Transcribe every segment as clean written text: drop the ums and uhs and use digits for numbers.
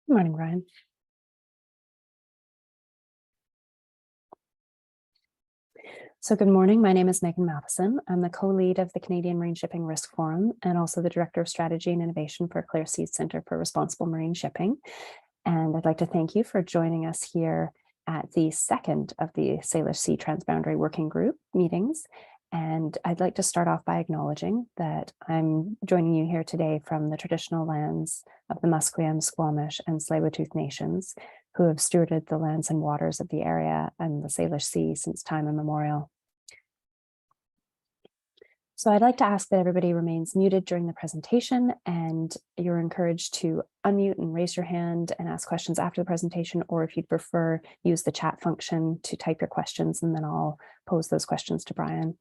Good morning, Brian. So good morning. My name is Megan Matheson. I'm the co-lead of the Canadian Marine Shipping Risk Forum and also the Director of Strategy and Innovation for Clear Seas Centre for Responsible Marine Shipping. And I'd like to thank you for joining us here at the second of the Salish Sea Transboundary Working Group meetings. And I'd like to start off by acknowledging that I'm joining you here today from the traditional lands of the Musqueam, Squamish, and Tsleil-Waututh nations, who have stewarded the lands and waters of the area and the Salish Sea since time immemorial. So I'd like to ask that everybody remains muted during the presentation, and you're encouraged to unmute and raise your hand and ask questions after the presentation, or if you'd prefer, use the chat function to type your questions, and then I'll pose those questions to Brian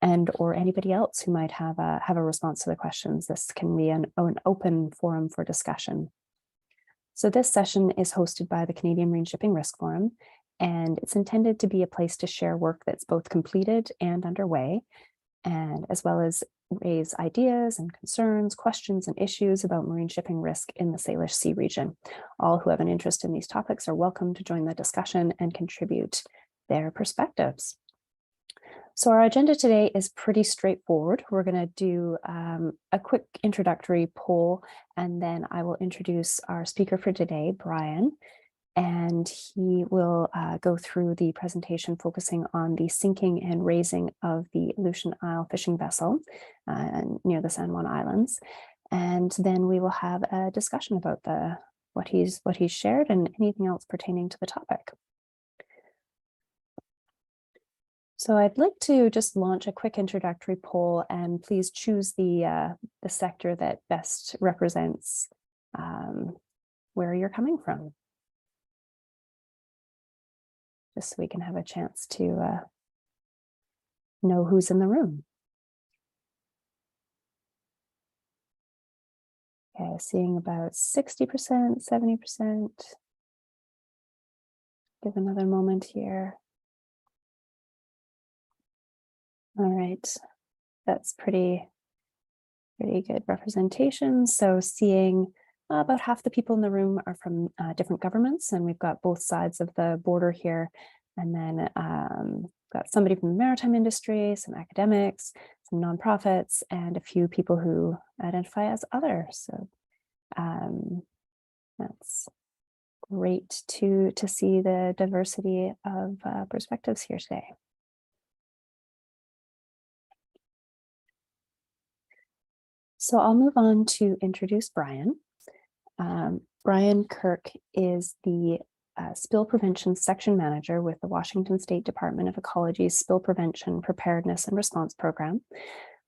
and or anybody else who might have a response to the questions. This can be an open forum for discussion. So this session is hosted by the Canadian Marine Shipping Risk Forum, and it's intended to be a place to share work that's both completed and underway, and as well as raise ideas and concerns, questions and issues about marine shipping risk in the Salish Sea region. All who have an interest in these topics are welcome to join the discussion and contribute their perspectives. So our agenda today is pretty straightforward. We're going to do a quick introductory poll, and then I will introduce our speaker for today, Brian. And he will go through the presentation focusing on the sinking and raising of the Aleutian Isle fishing vessel near the San Juan Islands. And then we will have a discussion about what he's shared and anything else pertaining to the topic. So I'd like to just launch a quick introductory poll, and please choose the sector that best represents where you're coming from, just so we can have a chance to know who's in the room. Okay, seeing about 60%, 70%. Give another moment here. All right, that's pretty good representation. So seeing about half the people in the room are from different governments, and we've got both sides of the border here. And then got somebody from the maritime industry, some academics, some nonprofits, and a few people who identify as other. So that's great to see the diversity of perspectives here today. So I'll move on to introduce Brian. Brian Kirk is the Spill Prevention Section Manager with the Washington State Department of Ecology's Spill Prevention, Preparedness, and Response Program.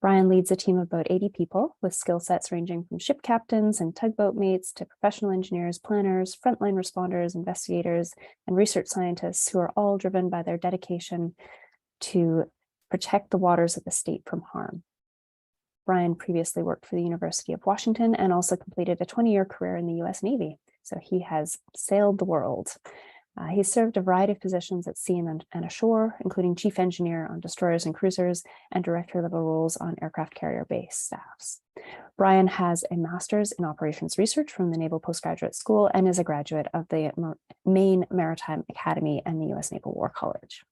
Brian leads a team of about 80 people with skill sets ranging from ship captains and tugboat mates to professional engineers, planners, frontline responders, investigators, and research scientists who are all driven by their dedication to protect the waters of the state from harm. Brian previously worked for the University of Washington and also completed a 20-year career in the U.S. Navy. So he has sailed the world. He's served a variety of positions at sea and ashore, including chief engineer on destroyers and cruisers and director-level roles on aircraft carrier base staffs. Brian has a master's in operations research from the Naval Postgraduate School and is a graduate of the Maine Maritime Academy and the U.S. Naval War College.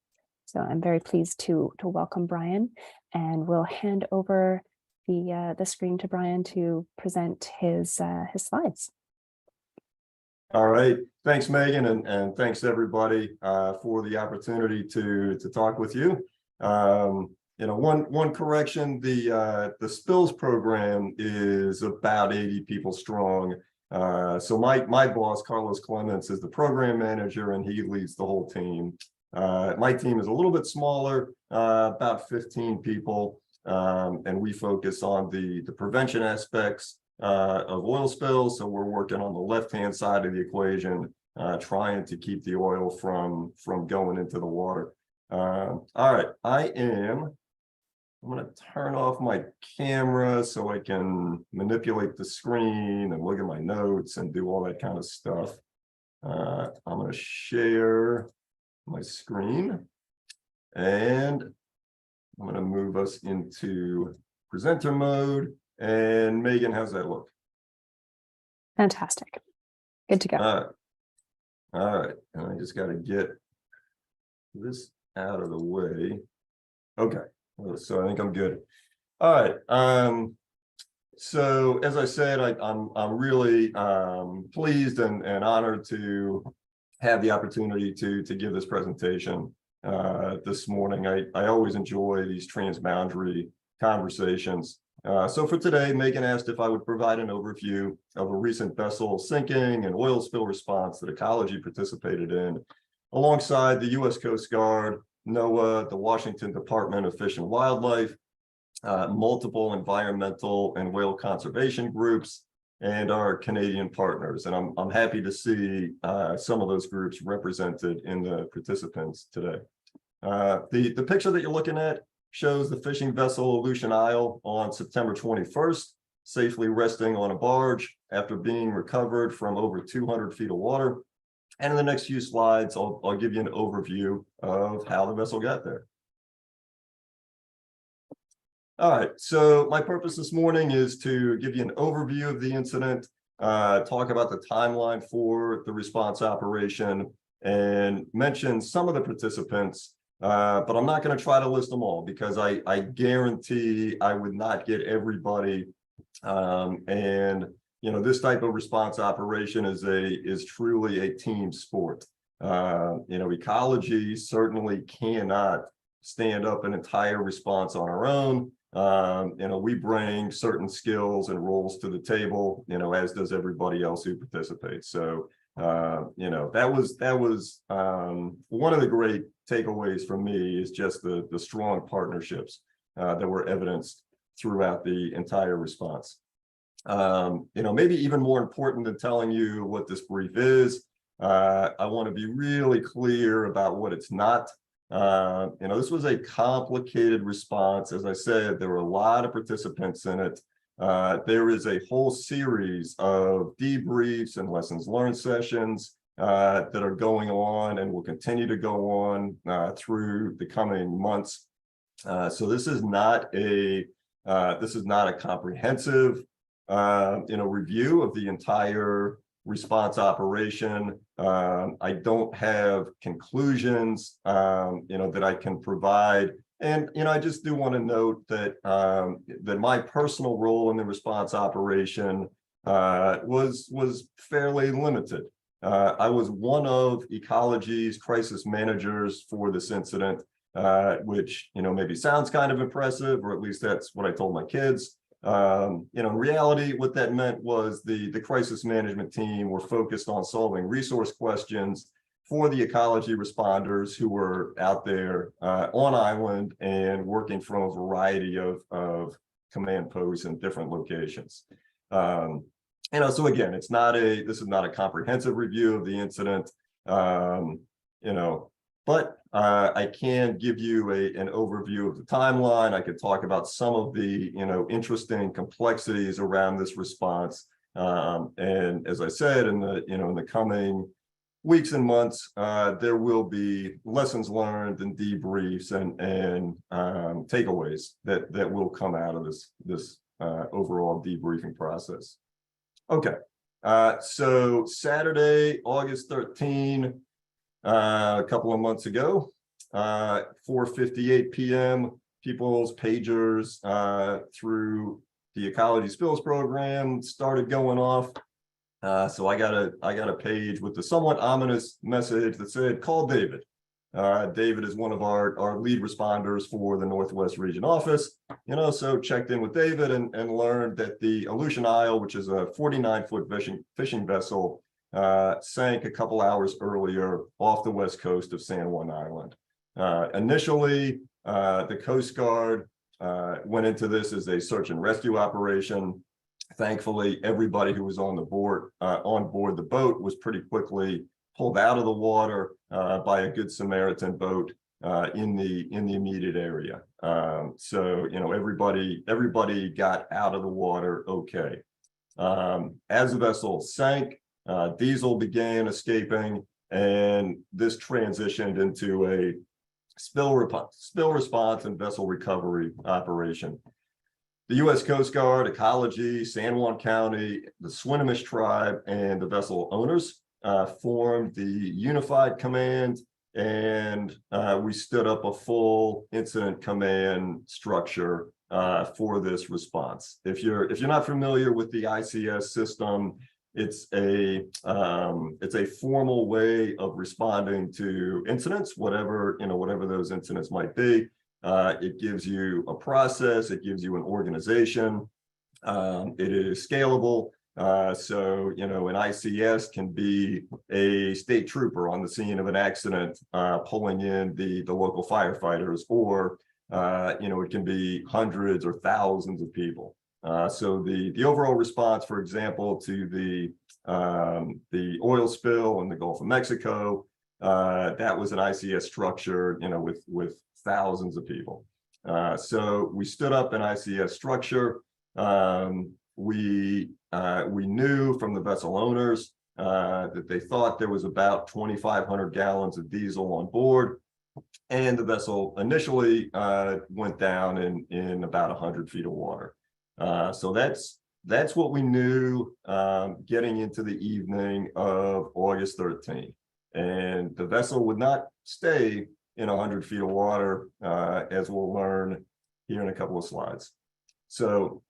So I'm very pleased to welcome Brian, and we'll hand over the screen to Brian to present his slides. All right, thanks, Megan, and thanks everybody for the opportunity to talk with you. One correction: the spills program is about 80 people strong. So my boss, Carlos Clements, is the program manager, and he leads the whole team. My team is a little bit smaller, about 15 people. And we focus on the prevention aspects of oil spills. So we're working on the left-hand side of the equation, trying to keep the oil from going into the water. All right, I'm going to turn off my camera so I can manipulate the screen and look at my notes and do all that kind of stuff. I'm going to share my screen, and I'm going to move us into presenter mode. And Megan, how's that look? Fantastic. Good to go. All right. And I just got to get this out of the way. Okay. So I think I'm good. All right. So as I said, I'm really pleased and honored to have the opportunity to give this presentation this morning. I always enjoy these transboundary conversations. So for today, Megan asked if I would provide an overview of a recent vessel sinking and oil spill response that Ecology participated in, alongside the U.S. Coast Guard, NOAA, the Washington Department of Fish and Wildlife, multiple environmental and whale conservation groups, and our Canadian partners. And I'm happy to see some of those groups represented in the participants today. The picture that you're looking at shows the fishing vessel Aleutian Isle on September 21st, safely resting on a barge after being recovered from over 200 feet of water. And in the next few slides, I'll give you an overview of how the vessel got there. All right, so my purpose this morning is to give you an overview of the incident, talk about the timeline for the response operation, and mention some of the participants, but I'm not going to try to list them all because I guarantee I would not get everybody. And you know, this type of response operation is truly a team sport. You know, Ecology certainly cannot stand up an entire response on our own. You know, we bring certain skills and roles to the table, you know, as does everybody else who participates. So, you know, that was one of the great takeaways from me is just the strong partnerships that were evidenced throughout the entire response. You know, maybe even more important than telling you what this brief is, I want to be really clear about what it's not. You know, this was a complicated response. As I said, there were a lot of participants in it. There is a whole series of debriefs and lessons learned sessions that are going on and will continue to go on through the coming months. So this is not a comprehensive you know, review of the entire response operation. I don't have conclusions, you know, that I can provide. And, you know, I just do want to note that that my personal role in the response operation was fairly limited. I was one of Ecology's crisis managers for this incident, which, you know, maybe sounds kind of impressive, or at least that's what I told my kids. You know, in reality, what that meant was the crisis management team were focused on solving resource questions for the Ecology responders who were out there on island and working from a variety of command posts in different locations. You know, so again, this is not a comprehensive review of the incident, you know, but I can give you an overview of the timeline. I could talk about some of the, you know, interesting complexities around this response. And as I said, in the coming weeks and months, there will be lessons learned and debriefs and takeaways that will come out of this overall debriefing process. Okay, so Saturday, August 13. A couple of months ago, 4:58 p.m., people's pagers through the Ecology Spills program started going off. So I got a page with the somewhat ominous message that said, "Call David." David is one of our lead responders for the Northwest Region Office. You know, so checked in with David and learned that the Aleutian Isle, which is a 49-foot fishing vessel, sank a couple hours earlier off the west coast of San Juan Island. Initially, the Coast Guard went into this as a search and rescue operation. Thankfully, everybody who was on board the boat was pretty quickly pulled out of the water by a Good Samaritan boat in the immediate area. So, you know, everybody got out of the water okay. As the vessel sank, diesel began escaping, and this transitioned into a spill response and vessel recovery operation. the U.S. Coast Guard, Ecology, San Juan County, the Swinomish tribe, and the vessel owners formed the Unified Command, and we stood up a full incident command structure for this response. If you're not familiar with the ICS system, it's a formal way of responding to incidents, whatever those incidents might be. It gives you a process, it gives you an organization, it is scalable. So, an ICS can be a state trooper on the scene of an accident, pulling in the local firefighters, or, it can be hundreds or thousands of people. So the overall response, for example, to the oil spill in the Gulf of Mexico, that was an ICS structure, with thousands of people. So we stood up an ICS structure. We knew from the vessel owners that they thought there was about 2,500 gallons of diesel on board, and the vessel initially went down in about 100 feet of water. So that's what we knew getting into the evening of August 13th. And the vessel would not stay in 100 feet of water, as we'll learn here in a couple of slides. So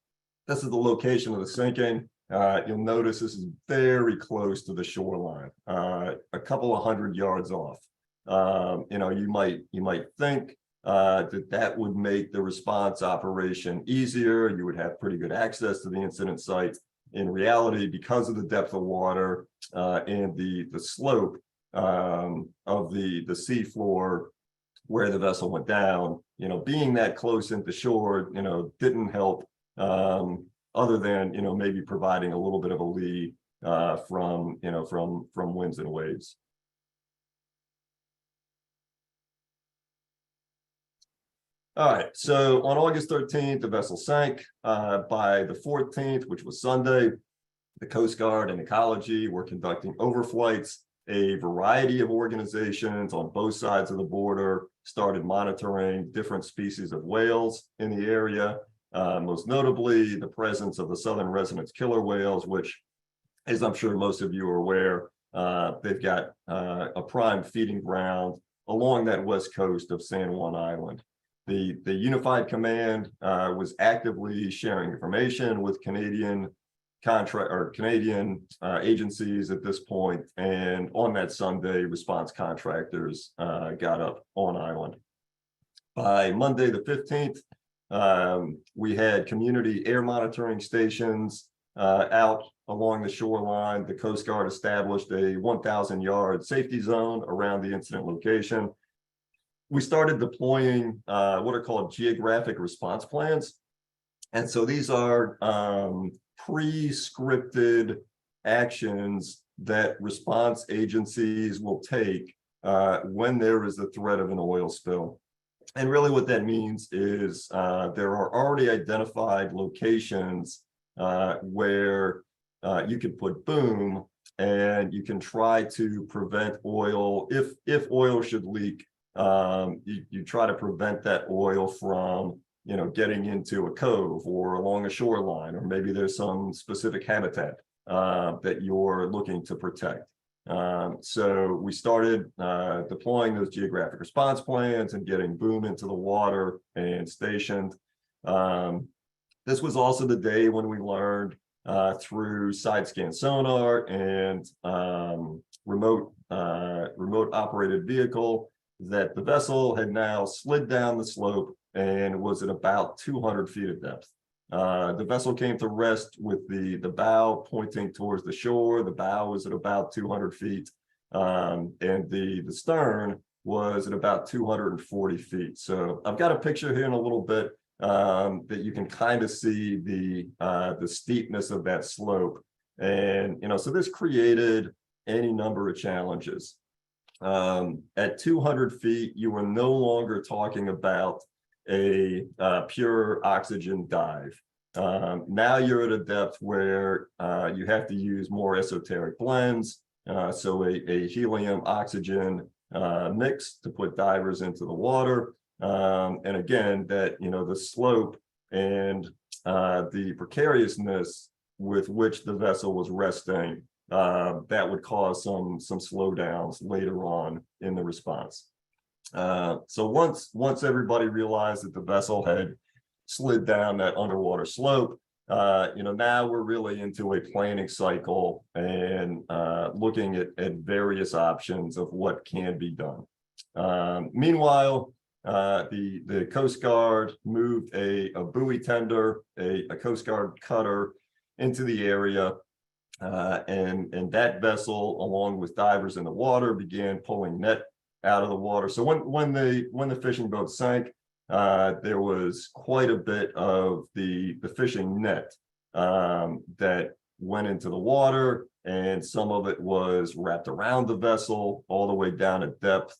this is the location of the sinking. You'll notice this is very close to the shoreline, a couple of 100 yards off. You might think that would make the response operation easier. You would have pretty good access to the incident site. In reality, because of the depth of water and the slope of the seafloor where the vessel went down, being that close into shore, didn't help, other than maybe providing a little bit of a lee from winds and waves. All right, so on August 13th, the vessel sank. By the 14th, which was Sunday, the Coast Guard and Ecology were conducting overflights. A variety of organizations on both sides of the border started monitoring different species of whales in the area, most notably the presence of the southern resident killer whales, which, as I'm sure most of you are aware, they've got a prime feeding ground along that west coast of San Juan Island. The Unified Command was actively sharing information with Canadian agencies at this point, and on that Sunday, response contractors got up on island. By Monday the 15th, we had community air monitoring stations out along the shoreline. The Coast Guard established a 1,000-yard safety zone around the incident location. We started deploying what are called geographic response plans. And so these are pre-scripted actions that response agencies will take when there is a threat of an oil spill. And really what that means is there are already identified locations where you can put boom, and you can try to prevent oil. If oil should leak, you try to prevent that oil from getting into a cove or along a shoreline, or maybe there's some specific habitat that you're looking to protect. So we started deploying those geographic response plans and getting boom into the water and stationed. This was also the day when we learned through side scan sonar and remote operated vehicle that the vessel had now slid down the slope and was at about 200 feet of depth. The vessel came to rest with the bow pointing towards the shore. The bow was at about 200 feet, and the stern was at about 240 feet. So I've got a picture here in a little bit that you can kind of see the steepness of that slope. And, so this created any number of challenges. At 200 feet, you were no longer talking about a pure oxygen dive. Now you're at a depth where you have to use more esoteric blends, so a helium oxygen mix to put divers into the water. And again, that the slope and the precariousness with which the vessel was resting, that would cause some slowdowns later on in the response. So once everybody realized that the vessel had slid down that underwater slope, now we're really into a planning cycle and looking at various options of what can be done. Meanwhile, the Coast Guard moved a buoy tender, a Coast Guard cutter into the area, and that vessel, along with divers in the water, began pulling net out of the water. So when the fishing boat sank, there was quite a bit of the fishing net that went into the water, and some of it was wrapped around the vessel all the way down at depth.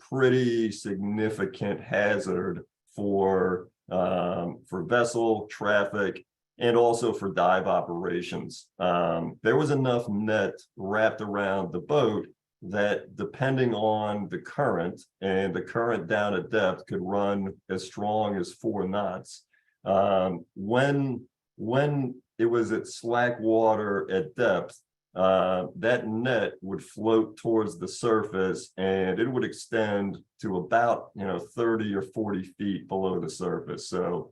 Pretty significant hazard for vessel traffic and also for dive operations. There was enough net wrapped around the boat that, depending on the current, and the current down at depth could run as strong as 4 knots. When it was at slack water at depth, that net would float towards the surface, and it would extend to about 30 or 40 feet below the surface. So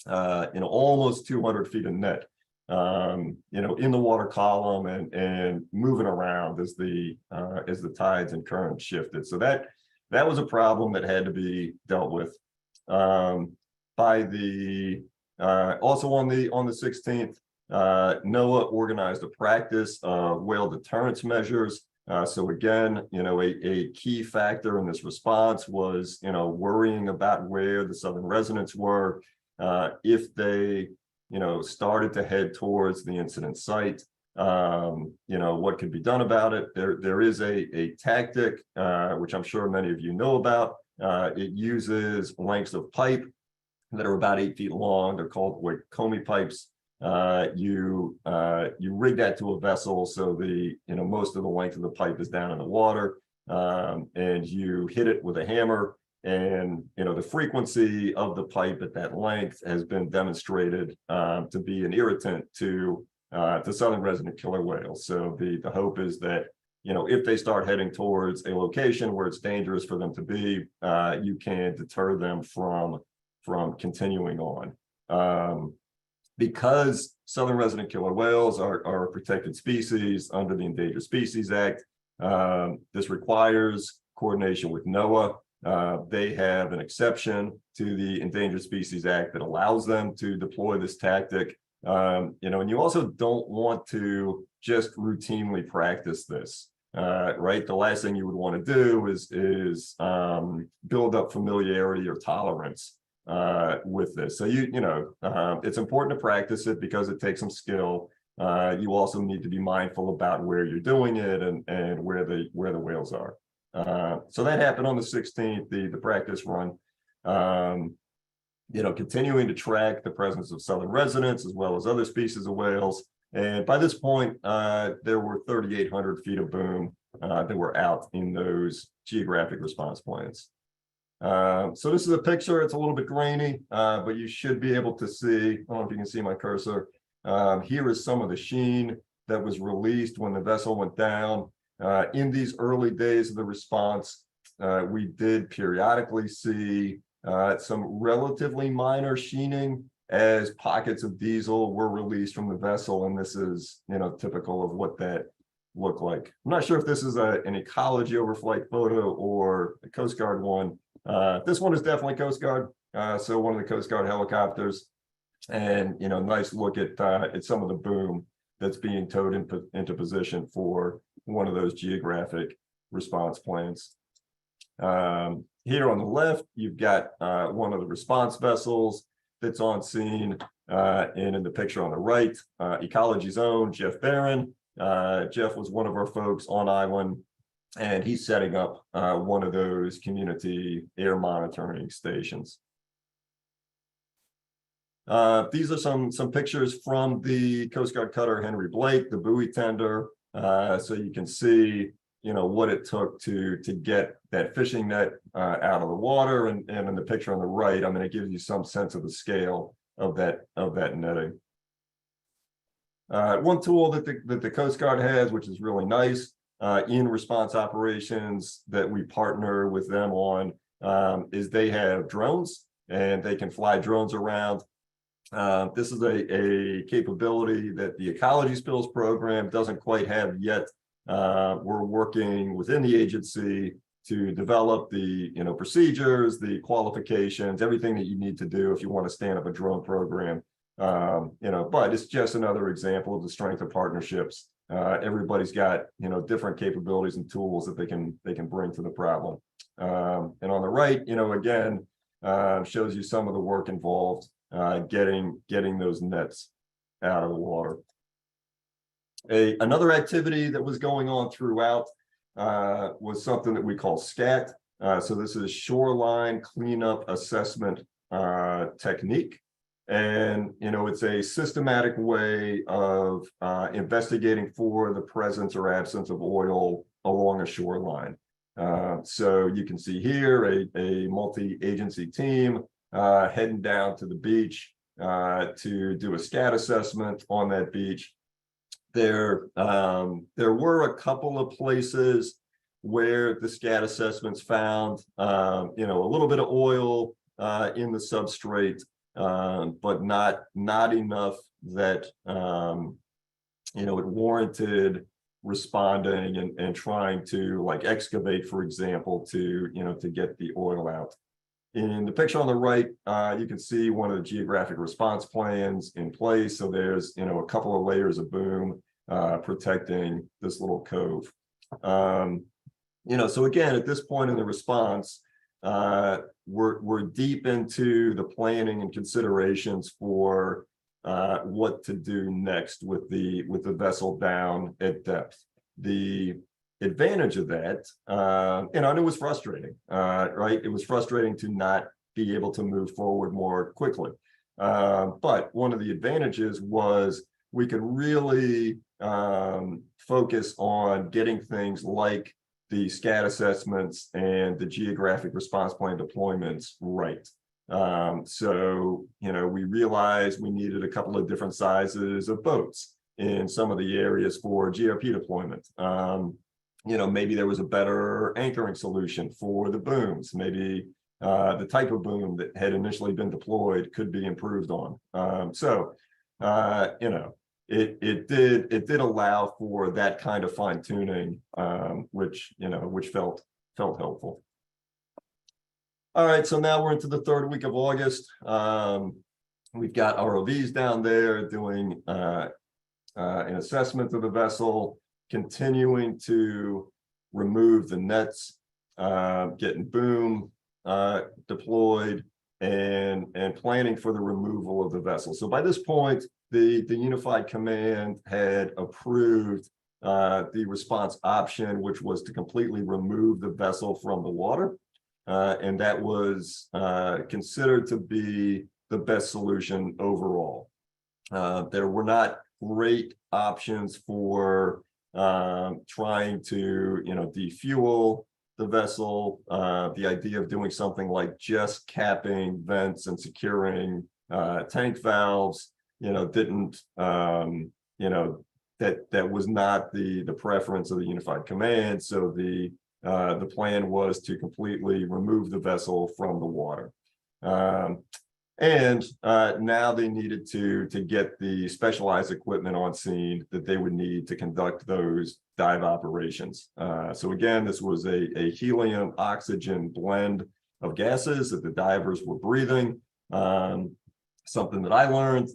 almost 200 feet of net in the water column and moving around as the tides and currents shifted. So that was a problem that had to be dealt with. By the also on the 16th, NOAA organized a practice of whale deterrence measures. So again, a key factor in this response was worrying about where the southern residents were, if they started to head towards the incident site. What could be done about it? There is a tactic, which I'm sure many of you know about. It uses lengths of pipe that are about 8 feet long. They're called Comey pipes. You rig that to a vessel so the most of the length of the pipe is down in the water, and you hit it with a hammer. And the frequency of the pipe at that length has been demonstrated to be an irritant to southern resident killer whales. So the hope is that if they start heading towards a location where it's dangerous for them to be, you can deter them from continuing on. Because southern resident killer whales are a protected species under the Endangered Species Act, this requires coordination with NOAA. They have an exception to the Endangered Species Act that allows them to deploy this tactic. And you also don't want to just routinely practice this, right? The last thing you would want to do is build up familiarity or tolerance with this. So it's important to practice it because it takes some skill. You also need to be mindful about where you're doing it and where the whales are. So that happened on the 16th, the practice run. Continuing to track the presence of southern residents as well as other species of whales. And by this point, there were 3,800 feet of boom that were out in those geographic response plans. So this is a picture. It's a little bit grainy, but you should be able to see. I don't know if you can see my cursor. Here is some of the sheen that was released when the vessel went down. In these early days of the response, we did periodically see some relatively minor sheening as pockets of diesel were released from the vessel, and this is typical of what that looked like. I'm not sure if this is an Ecology overflight photo or a Coast Guard one. This one is definitely Coast Guard, so one of the Coast Guard helicopters, and nice look at some of the boom that's being towed into position for one of those geographic response plans. Here on the left, you've got one of the response vessels that's on scene, and in the picture on the right, Ecology's own Jeff Barron. Jeff was one of our folks on island, and he's setting up one of those community air monitoring stations. These are some pictures from the Coast Guard cutter Henry Blake, the buoy tender. So you can see what it took to get that fishing net out of the water, and in the picture on the right, I'm going to give you some sense of the scale that netting. One tool that the Coast Guard has, which is really nice, in response operations that we partner with them on, is they have drones, and they can fly drones around. This is a capability that the Ecology Spills program doesn't quite have yet. We're working within the agency to develop the procedures, the qualifications, everything that you need to do if you want to stand up a drone program. But it's just another example of the strength of partnerships. Everybody's got different capabilities and tools that they can bring to the problem. And on the right, again, shows you some of the work involved getting those nets out of the water. Another activity that was going on throughout was something that we call SCAT. So this is shoreline cleanup assessment technique. And, it's a systematic way of investigating for the presence or absence of oil along a shoreline. So you can see here a multi-agency team heading down to the beach to do a SCAT assessment on that beach. There were a couple of places where the SCAT assessments found, a little bit of oil in the substrate, but not enough that it warranted responding and trying to excavate, for example, to get the oil out. In the picture on the right, you can see one of the geographic response plans in place. So there's a couple of layers of boom protecting this little cove. So again, at this point in the response, we're deep into the planning and considerations for what to do next with the vessel down at depth. The advantage of that, and it was frustrating, right? It was frustrating to not be able to move forward more quickly. But one of the advantages was we could really focus on getting things like the SCAT assessments and the geographic response plan deployments right. So, we realized we needed a couple of different sizes of boats in some of the areas for GRP deployment. Maybe there was a better anchoring solution for the booms. Maybe the type of boom that had initially been deployed could be improved on. It did allow for that kind of fine tuning, which felt helpful. All right, so now we're into the third week of August. We've got ROVs down there doing an assessment of the vessel, continuing to remove the nets, getting boom deployed, and planning for the removal of the vessel. So by this point, the Unified Command had approved the response option, which was to completely remove the vessel from the water. And that was considered to be the best solution overall. There were not great options for trying to, defuel the vessel. The idea of doing something like just capping vents and securing tank valves, didn't, that was not the preference of the Unified Command. So the plan was to completely remove the vessel from the water. And now they needed to get the specialized equipment on scene that they would need to conduct those dive operations. So again, this was a helium oxygen blend of gases that the divers were breathing. Something that I learned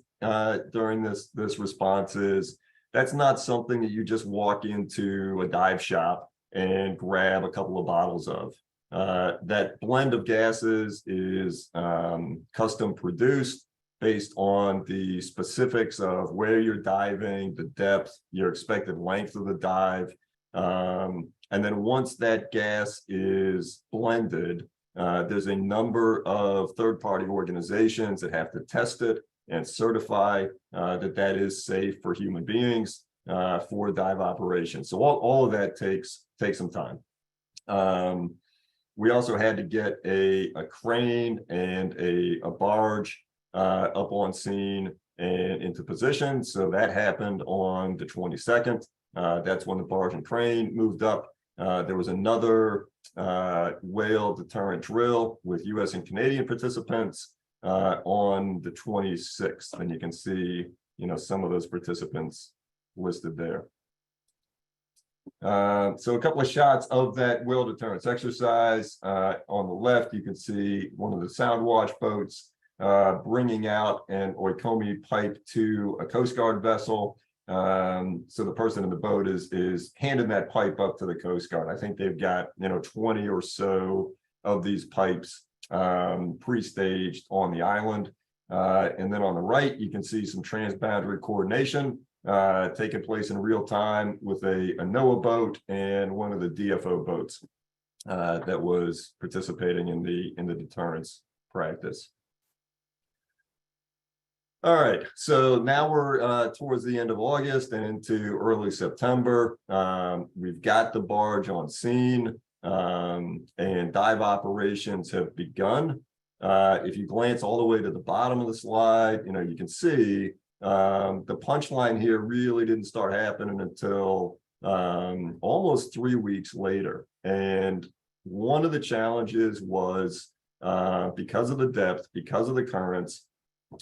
during this response is that's not something that you just walk into a dive shop and grab a couple of bottles of. That blend of gases is custom produced based on the specifics of where you're diving, the depth, your expected length of the dive. And then once that gas is blended, there's a number of third-party organizations that have to test it and certify that is safe for human beings for dive operations. So all of that takes some time. We also had to get a crane and a barge up on scene and into position. So that happened on the 22nd. That's when the barge and crane moved up. There was another whale deterrent drill with US and Canadian participants on the 26th. And you can see, some of those participants listed there. So a couple of shots of that whale deterrence exercise. On the left, you can see one of the sound watch boats bringing out an oikomi pipe to a Coast Guard vessel. So the person in the boat is handing that pipe up to the Coast Guard. I think they've got 20 or so of these pipes pre-staged on the island. And then on the right, you can see some transboundary coordination taking place in real time with a NOAA boat and one of the DFO boats that was participating in the deterrence practice. All right, so now we're towards the end of August and into early September. We've got the barge on scene and dive operations have begun. If you glance all the way to the bottom of the slide, you can see the punchline here really didn't start happening until almost 3 weeks later. And one of the challenges was because of the depth, because of the currents,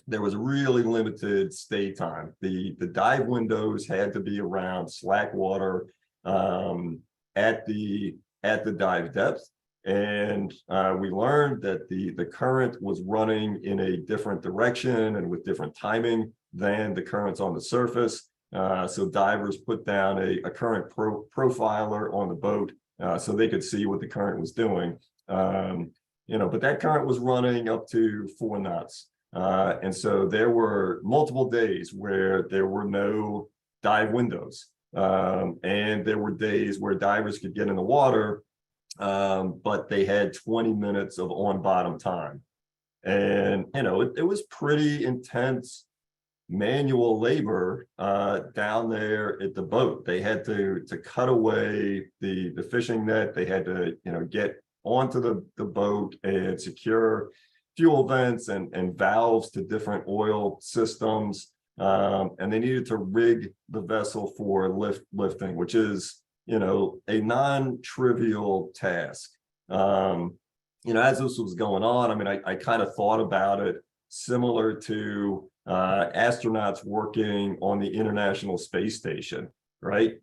there was really limited stay time. The dive windows had to be around slack water at the dive depth. And we learned that the current was running in a different direction and with different timing than the currents on the surface. So divers put down a current profiler on the boat so they could see what the current was doing. But that current was running up to 4 knots. And so there were multiple days where there were no dive windows. And there were days where divers could get in the water, but they had 20 minutes of on bottom time. And, it was pretty intense manual labor down there at the boat. They had to cut away the fishing net. They had to, get onto the boat and secure fuel vents and valves to different oil systems. And they needed to rig the vessel for lifting, which is, a non-trivial task. As this was going on, I kind of thought about it similar to astronauts working on the International Space Station, right?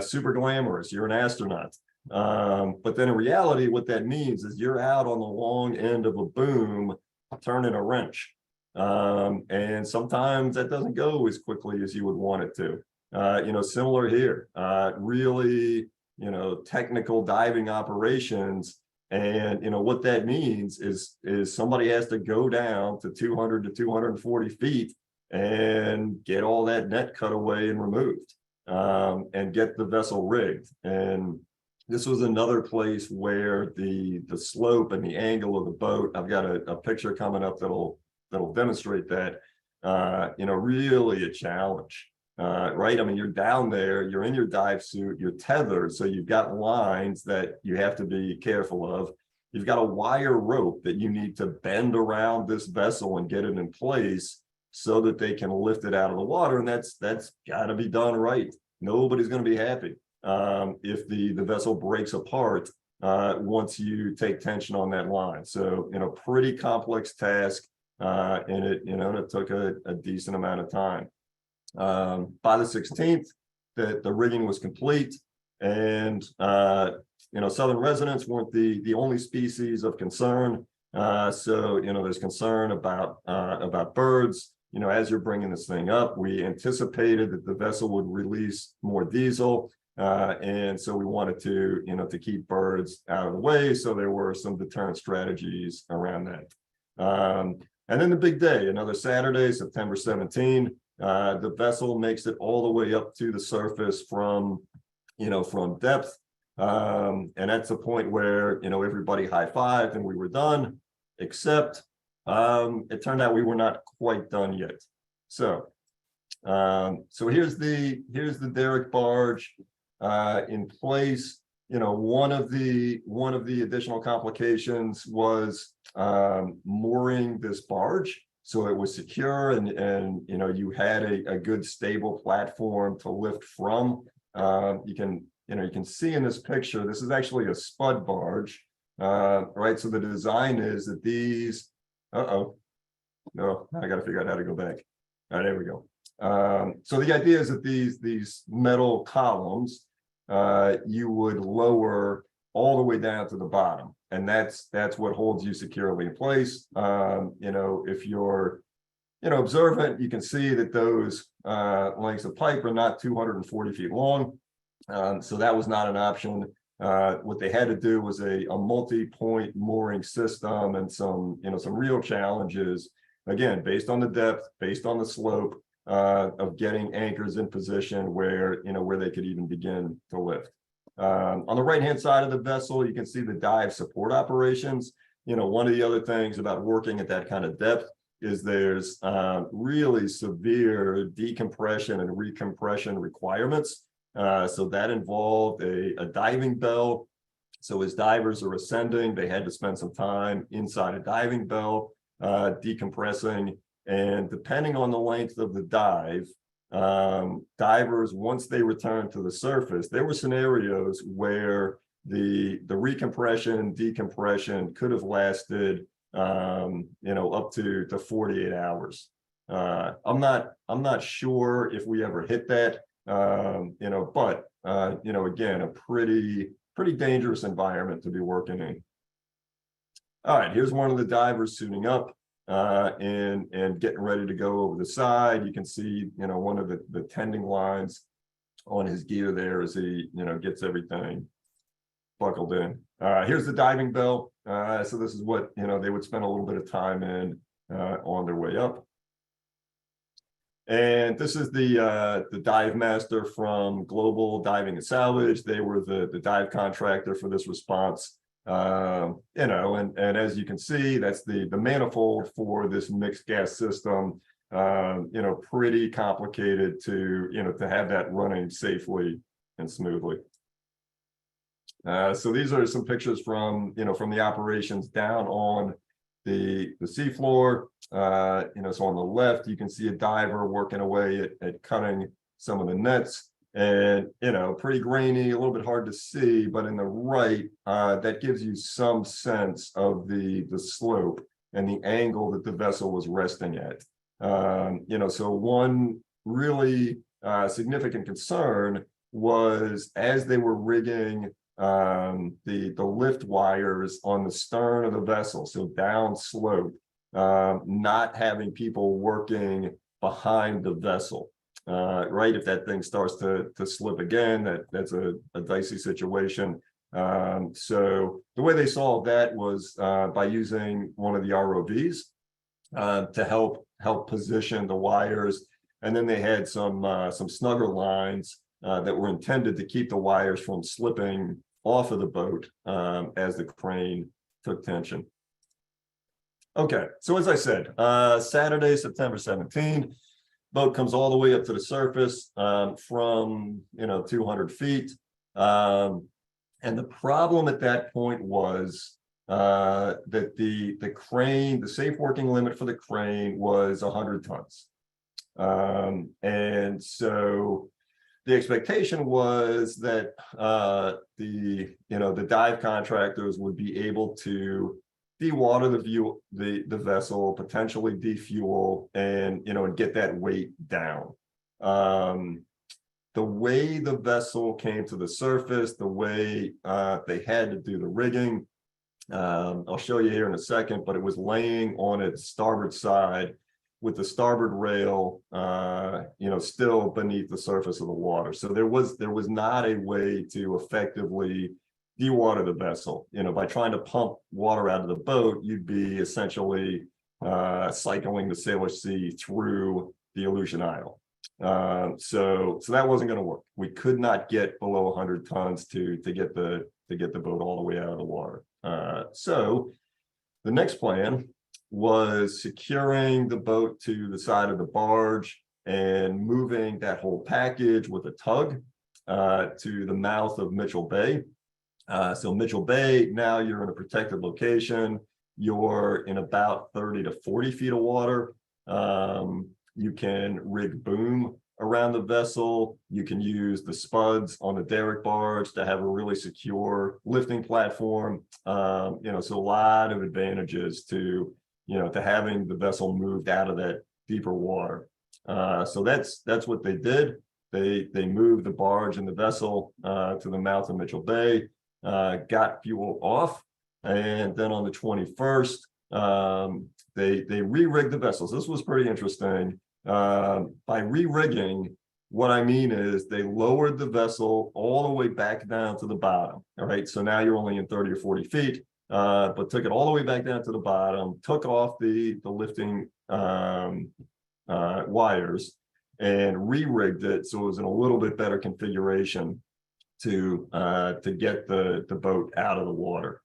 Super glamorous, you're an astronaut. But then in reality, what that means is you're out on the long end of a boom, turning a wrench. And sometimes that doesn't go as quickly as you would want it to. Similar here, really, technical diving operations. And, what that means is somebody has to go down to 200 to 240 feet and get all that net cut away and removed and get the vessel rigged. And this was another place where the slope and the angle of the boat, I've got a picture coming up that'll demonstrate that, really a challenge, right? You're down there, you're in your dive suit, you're tethered, so you've got lines that you have to be careful of. You've got a wire rope that you need to bend around this vessel and get it in place so that they can lift it out of the water, and that's got to be done right. Nobody's going to be happy if the vessel breaks apart once you take tension on that line. So, pretty complex task, and it took a decent amount of time. By the 16th, the rigging was complete, and southern residents weren't the only species of concern. So there's concern about birds. As you're bringing this thing up, we anticipated that the vessel would release more diesel. And so we wanted to keep birds out of the way. So there were some deterrent strategies around that. And then the big day, another Saturday, September 17, the vessel makes it all the way up to the surface from depth. And that's the point where, everybody high-fived and we were done, except it turned out we were not quite done yet. So here's the derrick barge in place. One of the additional complications was mooring this barge. so it was secure, and you know, you had a good stable platform to lift from. You can see in this picture, this is actually a spud barge, right? So the design is that these, no, I got to figure out how to go back. All right, there we go. So the idea is that these metal columns, you would lower all the way down to the bottom, and that's what holds you securely in place. You know, if you're observant, you can see that those lengths of pipe are not 240 feet long. So that was not an option. What they had to do was a multi-point mooring system, and some real challenges, again, based on the depth, based on the slope, of getting anchors in position where they could even begin to lift. On the right-hand side of the vessel, you can see the dive support operations. One of the other things about working at that kind of depth is there's really severe decompression and recompression requirements. So that involved a diving bell. So as divers are ascending, they had to spend some time inside a diving bell, decompressing. And depending on the length of the dive, divers, once they returned to the surface, there were scenarios where the recompression, decompression could have lasted, up to 48 hours. I'm not sure if we ever hit that, but again, a pretty dangerous environment to be working in. All right, here's one of the divers suiting up and getting ready to go over the side. You can see, one of the tending lines on his gear there as he, gets everything buckled in. Here's the diving bell. So this is what, they would spend a little bit of time in on their way up. And this is the dive master from Global Diving and Salvage. They were the dive contractor for this response. And as you can see, that's the manifold for this mixed gas system. Pretty complicated to have that running safely and smoothly. So these are some pictures from the operations down on the seafloor. So on the left, you can see a diver working away at cutting some of the nets. And, pretty grainy, a little bit hard to see, but in the right, that gives you some sense of the slope and the angle that the vessel was resting at. So one really significant concern was, as they were rigging the lift wires on the stern of the vessel, so down slope, not having people working behind the vessel. Right, if that thing starts to slip again, that's a dicey situation. So the way they solved that was by using one of the ROVs to help position the wires, and then they had some snugger lines that were intended to keep the wires from slipping off of the boat as the crane took tension. Okay, so as I said, Saturday, September 17th. Boat comes all the way up to the surface from 200 feet, and the problem at that point was that the crane, the safe working limit for the crane was 100 tons, and so the expectation was that the dive contractors would be able to dewater the vessel, potentially defuel, and get that weight down. The way the vessel came to the surface, the way they had to do the rigging, I'll show you here in a second, but it was laying on its starboard side with the starboard rail still beneath the surface of the water. So there was not a way to effectively dewater the vessel. By trying to pump water out of the boat, you'd be essentially cycling the Salish Sea through the Aleutian Isle. So that wasn't going to work. We could not get below 100 tons to get the boat all the way out of the water. So the next plan was securing the boat to the side of the barge and moving that whole package with a tug to the mouth of Mitchell Bay. So Mitchell Bay, now you're in a protected location. you're in about 30 to 40 feet of water. You can rig boom around the vessel. You can use the spuds on the derrick barge to have a really secure lifting platform. So a lot of advantages to, to having the vessel moved out of that deeper water. So that's what they did. They moved the barge and the vessel to the mouth of Mitchell Bay, got fuel off, and then on the 21st, they re-rigged the vessels. This was pretty interesting. By re-rigging, what I mean is they lowered the vessel all the way back down to the bottom. All right, so now you're only in 30 or 40 feet, but took it all the way back down to the bottom, took off the lifting wires, and re-rigged it so it was in a little bit better configuration to get the boat out of the water.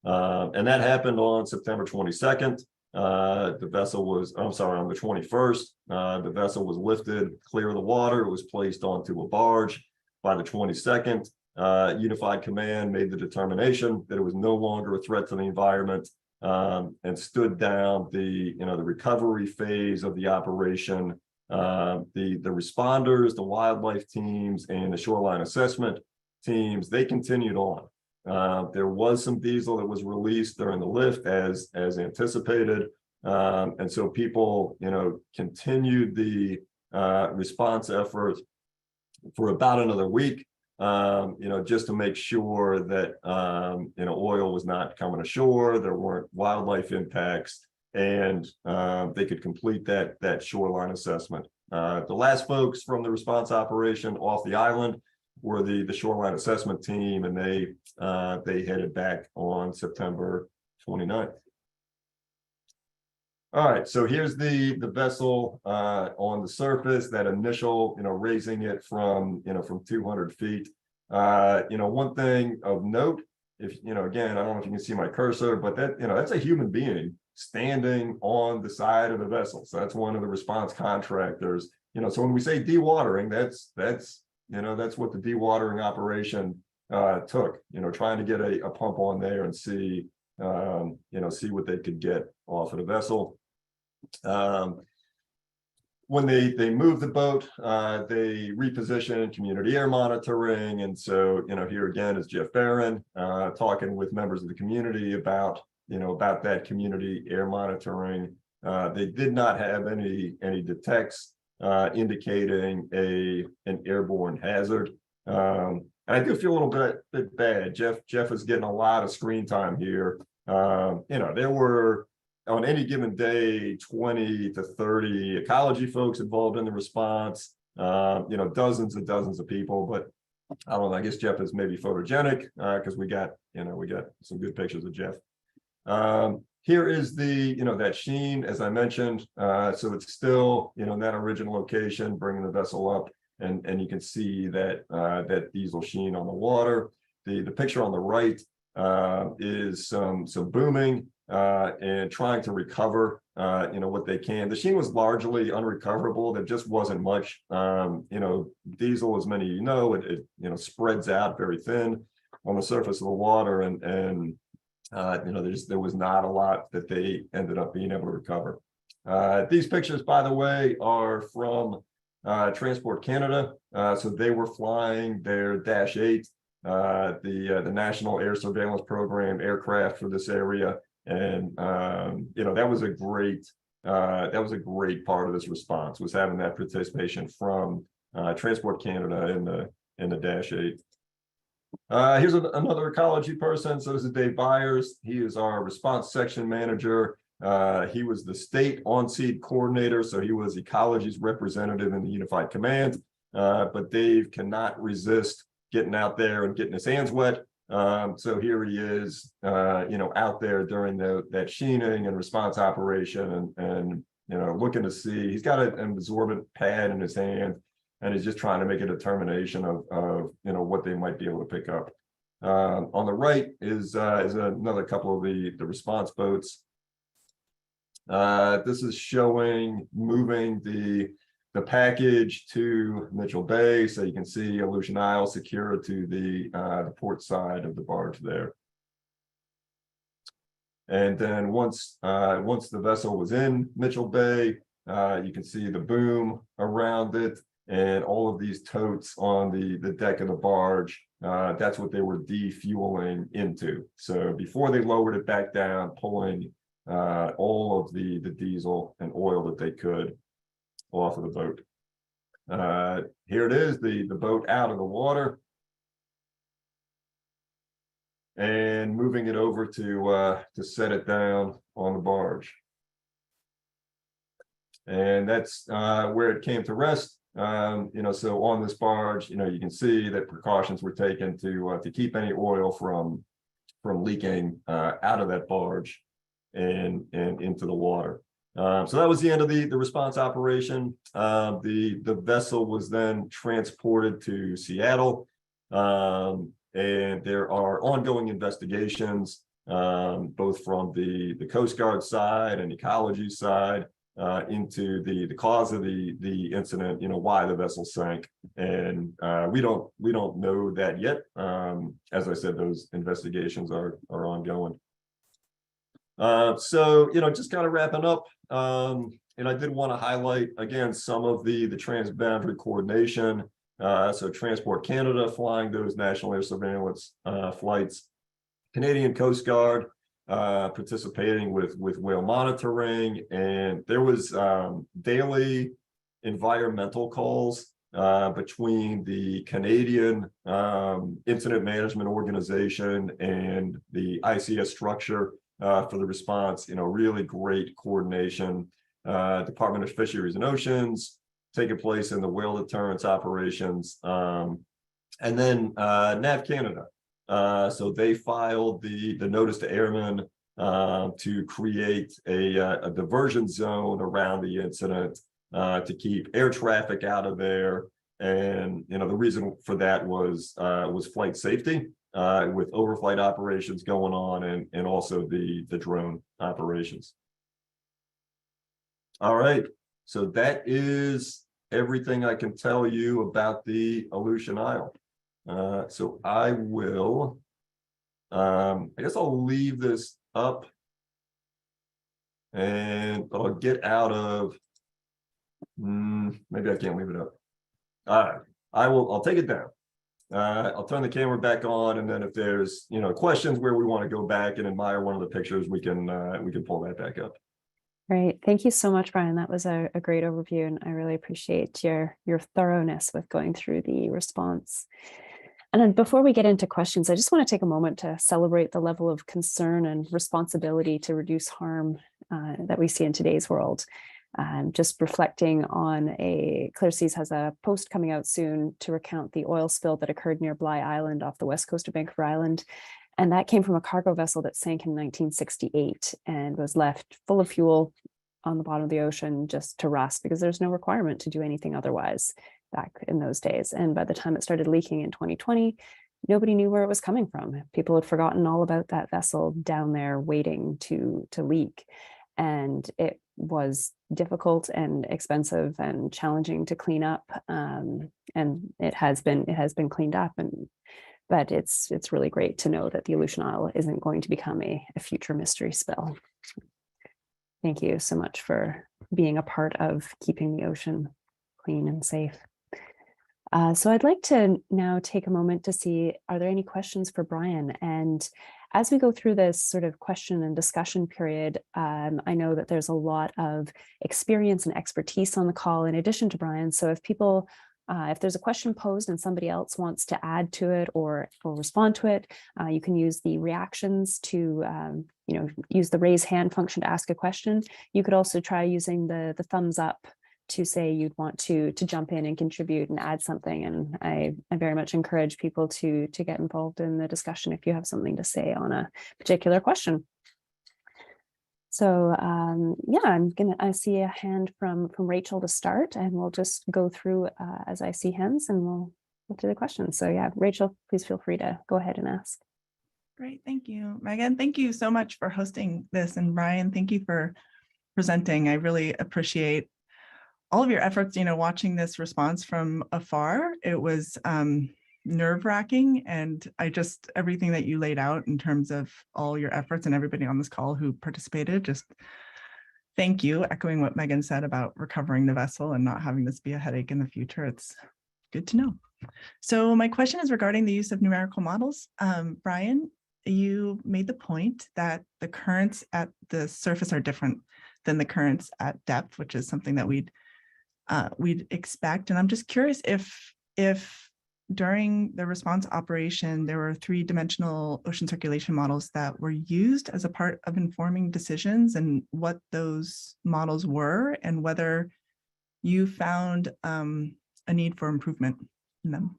And that happened on September 22nd. The vessel was, I'm sorry, on the 21st, the vessel was lifted clear of the water. It was placed onto a barge. By the 22nd, Unified Command made the determination that it was no longer a threat to the environment, and stood down the recovery phase of the operation. The responders, the wildlife teams, and the shoreline assessment teams, they continued on. There was some diesel that was released during the lift as anticipated. And so people, continued the response effort for about another week, just to make sure that, oil was not coming ashore, there weren't wildlife impacts, and they could complete that shoreline assessment. The last folks from the response operation off the island were the shoreline assessment team, and they headed back on September 29th. All right, so here's the vessel on the surface, that initial, raising it from 200 feet. One thing of note, if, again, I don't know if you can see my cursor, but that's a human being standing on the side of the vessel. So that's one of the response contractors. So when we say dewatering, that's what the dewatering operation took, trying to get a pump on there and see what they could get off of the vessel. When they moved the boat, they repositioned community air monitoring. And so, here again is Jeff Barron talking with members of the community about that community air monitoring. They did not have any detects indicating an airborne hazard. And I do feel a little bit bad. Jeff is getting a lot of screen time here. There were, on any given day, 20 to 30 ecology folks involved in the response, dozens and dozens of people, but I don't know, I guess Jeff is maybe photogenic because we got some good pictures of Jeff. Here is that sheen, as I mentioned, so it's still, in that original location, bringing the vessel up, and you can see that diesel sheen on the water. The picture on the right is some booming and trying to recover, what they can. The sheen was largely unrecoverable. There just wasn't much, diesel, as many it spreads out very thin on the surface of the water, and there was not a lot that they ended up being able to recover. These pictures, by the way, are from Transport Canada. So they were flying their Dash 8, the National Air Surveillance Program aircraft for this area, and that was a great part of this response, was having that participation from Transport Canada in the Dash 8. Here's another ecology person. So this is Dave Byers. He is our response section manager. He was the state on-seat coordinator, so he was Ecology's representative in the Unified Command. But Dave cannot resist getting out there and getting his hands wet. So here he is, out there during that sheening and response operation, and looking to see. He's got an absorbent pad in his hand, and he's just trying to make a determination of what they might be able to pick up. On the right is another couple of the response boats. This is showing moving the package to Mitchell Bay, so you can see Aleutian Isle secured to the port side of the barge there. And then once the vessel was in Mitchell Bay, you can see the boom around it and all of these totes on the deck of the barge. That's what they were defueling into. So before they lowered it back down, pulling all of the diesel and oil that they could off of the boat. Here it is, the boat out of the water. And moving it over to set it down on the barge. And that's where it came to rest. So on this barge, you can see that precautions were taken to keep any oil from leaking out of that barge and into the water. So that was the end of the response operation. The vessel was then transported to Seattle. And there are ongoing investigations, both from the Coast Guard side and Ecology side, into the cause of the incident, why the vessel sank. And we don't know that yet. As I said, those investigations are ongoing. So just kind of wrapping up, and I did want to highlight again some of the transboundary coordination. So Transport Canada flying those national air surveillance flights, Canadian Coast Guard participating with whale monitoring, and there was daily environmental calls between the Canadian Incident Management Organization and the ICS structure for the response. Really great coordination. Department of Fisheries and Oceans taking place in the whale deterrence operations, and then NAV Canada. So they filed the notice to airmen to create a diversion zone around the incident to keep air traffic out of there. And the reason for that was flight safety, with overflight operations going on, and also the drone operations. All right, so that is everything I can tell you about the Aleutian Isle. So I will, I guess I'll leave this up, and I'll get out of, maybe I can't leave it up. All right, I'll take it down. I'll turn the camera back on, and then if there's questions where we want to go back and admire one of the pictures, we can pull that back up. Great. Thank you so much, Brian. That was a great overview, and I really appreciate your thoroughness with going through the response. And then before we get into questions, I just want to take a moment to celebrate the level of concern and responsibility to reduce harm that we see in today's world. Just reflecting on Clear Seas has a post coming out soon to recount the oil spill that occurred near Bligh Island off the west coast of Vancouver Island. And that came from a cargo vessel that sank in 1968 and was left full of fuel on the bottom of the ocean just to rust, because there's no requirement to do anything otherwise back in those days. And by the time it started leaking in 2020, nobody knew where it was coming from. People had forgotten all about that vessel down there waiting to leak. And it was difficult and expensive and challenging to clean up. And it has been cleaned up. But it's really great to know that the Aleutian Isle isn't going to become a future mystery spill. Thank you so much for being a part of keeping the ocean clean and safe. So I'd like to now take a moment to see, are there any questions for Brian? And as we go through this sort of question and discussion period, I know that there's a lot of experience and expertise on the call in addition to Brian. So if people if there's a question posed and somebody else wants to add to it or respond to it, you can use the reactions to, use the raise hand function to ask a question. You could also try using the thumbs up to say you'd want to jump in and contribute and add something. And I very much encourage people to get involved in the discussion if you have something to say on a particular question. So I see a hand from Rachel to start, and we'll just go through as I see hands, and we'll go through the questions. So yeah, Rachel, please feel free to go ahead and ask. Great, thank you, Megan. Thank you so much for hosting this, and Brian, thank you for presenting. I really appreciate all of your efforts. Watching this response from afar, it was nerve-wracking. And everything that you laid out in terms of all your efforts and everybody on this call who participated, just thank you. Echoing what Megan said about recovering the vessel and not having this be a headache in the future. It's good to know. So my question is regarding the use of numerical models. Brian, you made the point that the currents at the surface are different than the currents at depth, which is something that we'd expect. And I'm just curious if during the response operation, there were 3-dimensional ocean circulation models that were used as a part of informing decisions, and what those models were, and whether you found a need for improvement in them.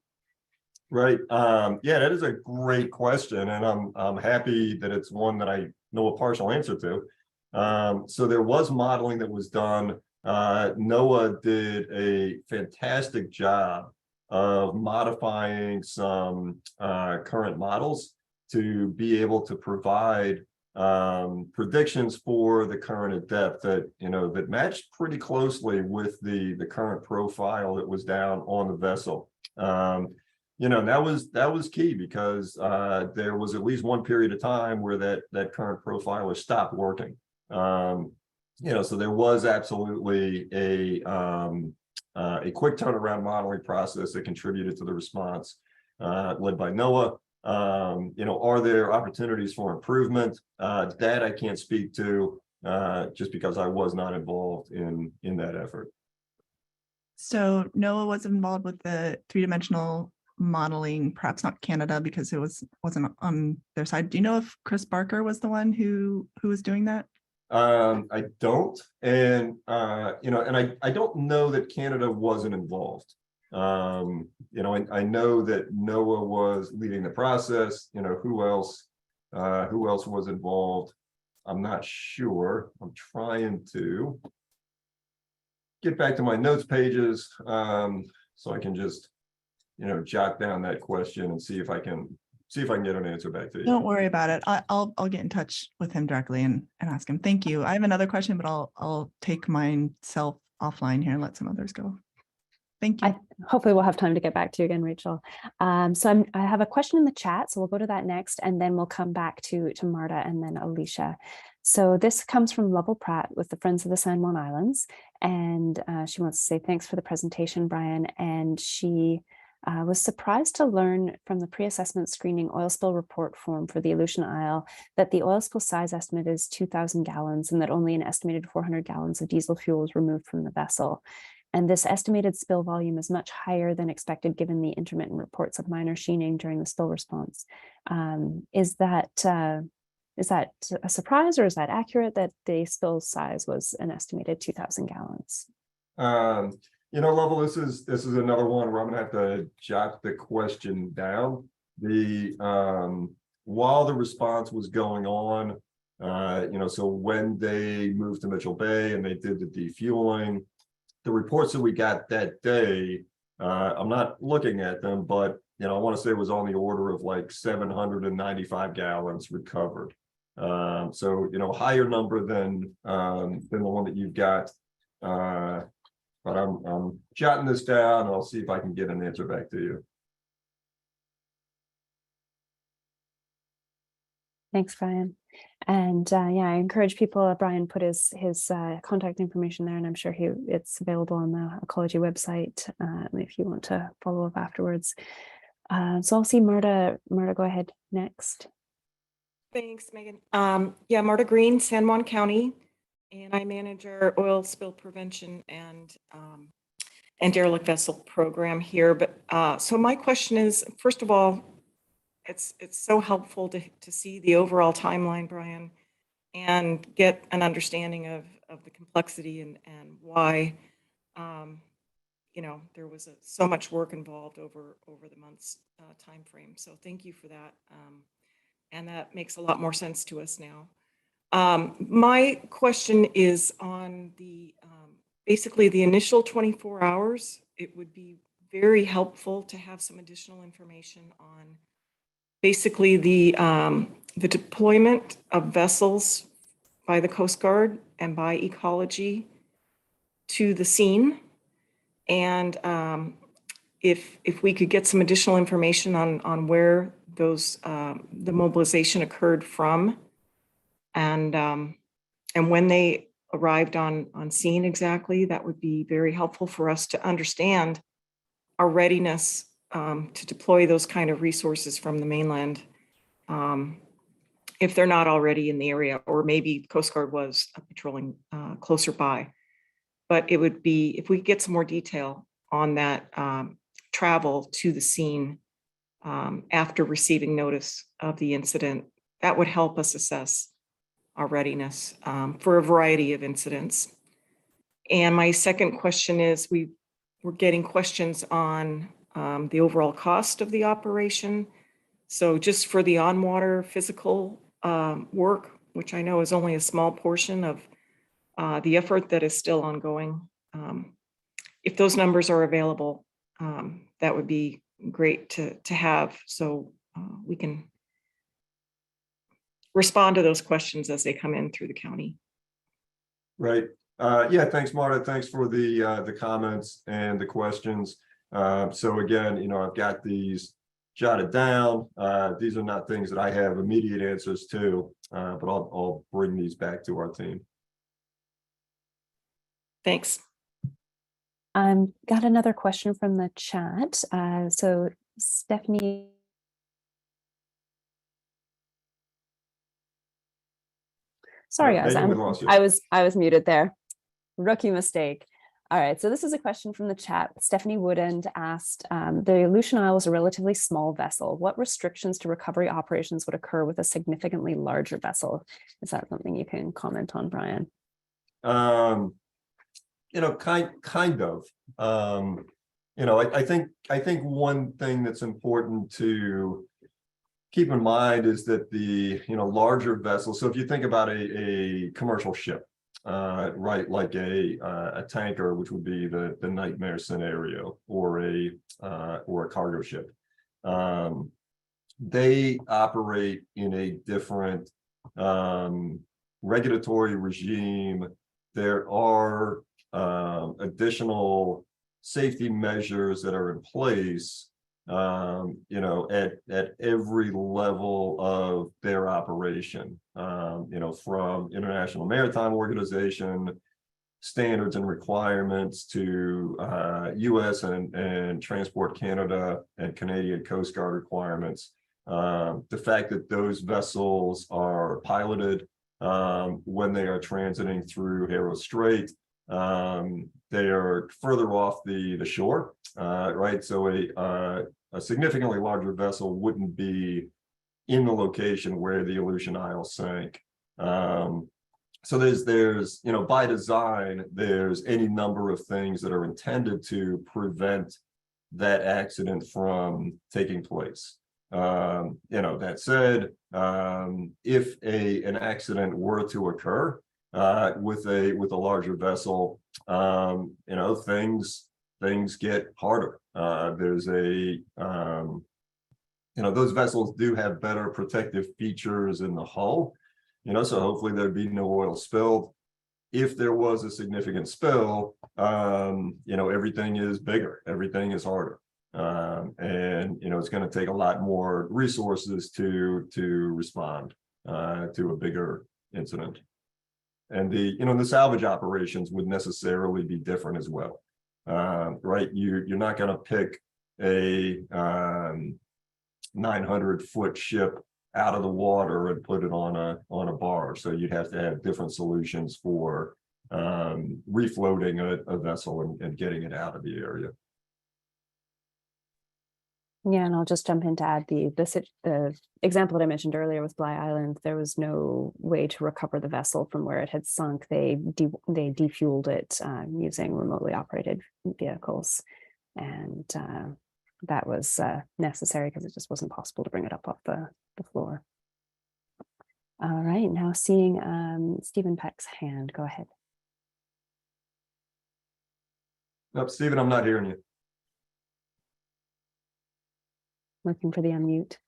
Right. Yeah, that is a great question, and I'm happy that it's one that I know a partial answer to. So there was modeling that was done. NOAA did a fantastic job of modifying some current models to be able to provide predictions for the current at depth that that matched pretty closely with the current profile that was down on the vessel. That was key, because there was at least one period of time where that current profiler stopped working. So there was absolutely a quick turnaround modeling process that contributed to the response led by NOAA. Are there opportunities for improvement? That I can't speak to, just because I was not involved in that effort. So NOAA was involved with the 3-dimensional modeling, perhaps not Canada because it wasn't on their side. Do you know if Chris Barker was the one who was doing that? I don't, and I don't know that Canada wasn't involved. I know that NOAA was leading the process. Who else was involved? I'm not sure. I'm trying to get back to my notes pages, so I can just jot down that question and see if I can get an answer back to you. Don't worry about it. I'll get in touch with him directly and ask him. Thank you. I have another question, but I'll take myself offline here and let some others go. Thank you. Hopefully we'll have time to get back to you again, Rachel. So I have a question in the chat, so we'll go to that next, and then we'll come back to Marta and then Alicia. So this comes from Lovell Pratt with the Friends of the San Juan Islands, and she wants to say thanks for the presentation, Brian, and she was surprised to learn from the pre-assessment screening oil spill report form for the Aleutian Isle that the oil spill size estimate is 2,000 gallons and that only an estimated 400 gallons of diesel fuel was removed from the vessel. And this estimated spill volume is much higher than expected given the intermittent reports of minor sheening during the spill response. Is that a surprise, or is that accurate that the spill size was an estimated 2,000 gallons? Lovell, this is another one where I'm gonna have to jot the question down. While the response was going on, so when they moved to Mitchell Bay and they did the defueling, the reports that we got that day, I'm not looking at them, but I want to say it was on the order of like 795 gallons recovered. So higher number than the one that you've got. But I'm jotting this down, and I'll see if I can get an answer back to you. Thanks, Brian. And yeah, I encourage people. Brian put his contact information there, and I'm sure it's available on the Ecology website if you want to follow up afterwards. So I'll see Marta. Marta, go ahead next. Thanks, Megan. Yeah, Marta Green, San Juan County, and I manage our oil spill prevention and derelict vessel program here. But so my question is, first of all, it's so helpful to see the overall timeline, Brian, and get an understanding of the complexity and why there was so much work involved over the month's time frame. So thank you for that, and that makes a lot more sense to us now. My question is on the basically the initial 24 hours. It would be very helpful to have some additional information on basically the deployment of vessels by the Coast Guard and by Ecology to the scene, and if we could get some additional information on where those the mobilization occurred from, and when they arrived on scene exactly, that would be very helpful for us to understand our readiness to deploy those kind of resources from the mainland, if they're not already in the area, or maybe Coast Guard was patrolling closer by. But it would be, if we get some more detail on that travel to the scene after receiving notice of the incident, that would help us assess our readiness for a variety of incidents. And my second question is, we're getting questions on the overall cost of the operation. So just for the on-water physical work, which I know is only a small portion of the effort that is still ongoing. If those numbers are available, that would be great to have, so we can respond to those questions as they come in through the county. Right. Yeah, thanks, Marta. Thanks for the comments and the questions. So again, you know, I've got these jotted down. These are not things that I have immediate answers to, but I'll bring these back to our team. Thanks. Got another question from the chat. So Stephanie. Sorry, guys, I was muted there. Rookie mistake. All right, so this is a question from the chat. Stephanie Woodend asked, the Aleutian Isle is a relatively small vessel. What restrictions to recovery operations would occur with a significantly larger vessel? Is that something you can comment on, Brian? You know, kind of. You know, I think one thing that's important to keep in mind is that the larger vessels. So if you think about a commercial ship, right, like a tanker, which would be the nightmare scenario, or a cargo ship, they operate in a different regulatory regime. There are additional safety measures that are in place, you know, at every level of their operation, you know, from International Maritime Organization standards and requirements to US and Transport Canada and Canadian Coast Guard requirements. The fact that those vessels are piloted when they are transiting through Haro Strait, they are further off the shore, right? So a significantly larger vessel wouldn't be in the location where the Aleutian Isle sank. So there's you know, by design, there's any number of things that are intended to prevent that accident from taking place. You know, that said, if an accident were to occur with a larger vessel, you know, things get harder. There's you know, those vessels do have better protective features in the hull, you know, so hopefully there'd be no oil spilled. If there was a significant spill, you know, everything is bigger, everything is harder. And, you know, it's going to take a lot more resources to respond to a bigger incident. And the salvage operations would necessarily be different as well, right? You're not going to pick a 900-foot ship out of the water and put it on a barge. So you'd have to have different solutions for refloating a vessel and getting it out of the area. Yeah, and I'll just jump in to add the example that I mentioned earlier with Bly Island. There was no way to recover the vessel from where it had sunk. They defueled it using remotely operated vehicles, and that was necessary because it just wasn't possible to bring it up off the floor. All right, now seeing Stephen Peck's hand. Go ahead. Nope, Stephen, I'm not hearing you. Looking for the unmute.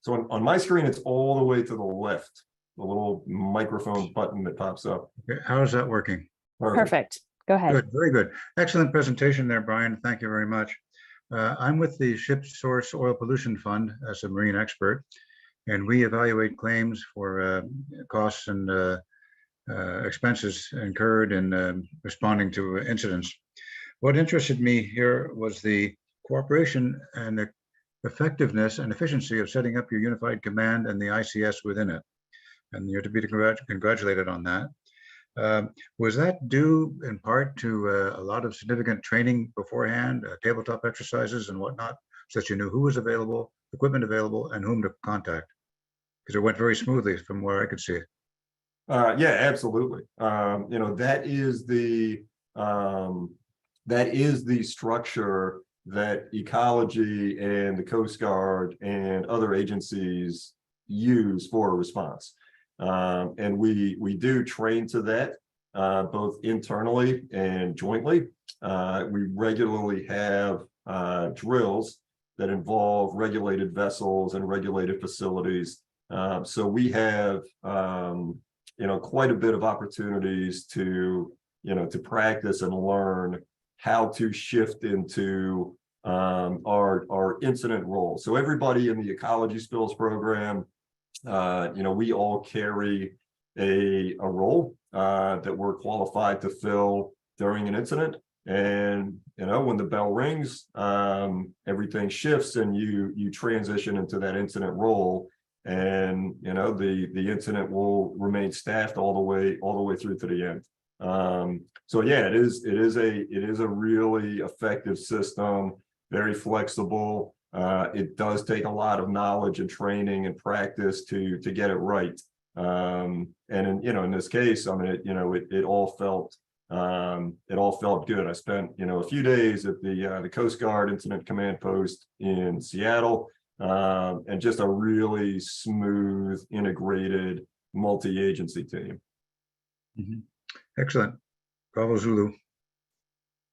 So on my screen, it's all the way to the left, the little microphone button that pops up. Okay, how is that working? Perfect. Go ahead. Good, very good. Excellent presentation there, Brian. Thank you very much. I'm with the Ship Source Oil Pollution Fund as a marine expert, and we evaluate claims for costs and expenses incurred in responding to incidents. What interested me here was the cooperation and the effectiveness and efficiency of setting up your unified command and the ICS within it. And you're to be congratulated on that. Was that due in part to a lot of significant training beforehand, tabletop exercises and whatnot, so that you knew who was available, equipment available, and whom to contact? Because it went very smoothly from where I could see it. Yeah, absolutely. You know, that is the structure that Ecology and the Coast Guard and other agencies use for a response. And we do train to that, both internally and jointly. We regularly have drills that involve regulated vessels and regulated facilities. So we have, you know, quite a bit of opportunities to, you know, to practice and learn how to shift into our incident role. So everybody in the Ecology Spills program, you know, we all carry a role that we're qualified to fill during an incident. And, you know, when the bell rings, everything shifts and you transition into that incident role. And, you know, the incident will remain staffed all the way through to the end. So yeah, it is a really effective system, very flexible. It does take a lot of knowledge and training and practice to get it right. And in this case, I mean, it all felt good. I spent, a few days at the Coast Guard Incident Command Post in Seattle, and just a really smooth, integrated, multi-agency team. Mm-hmm. Excellent. Bravo Zulu.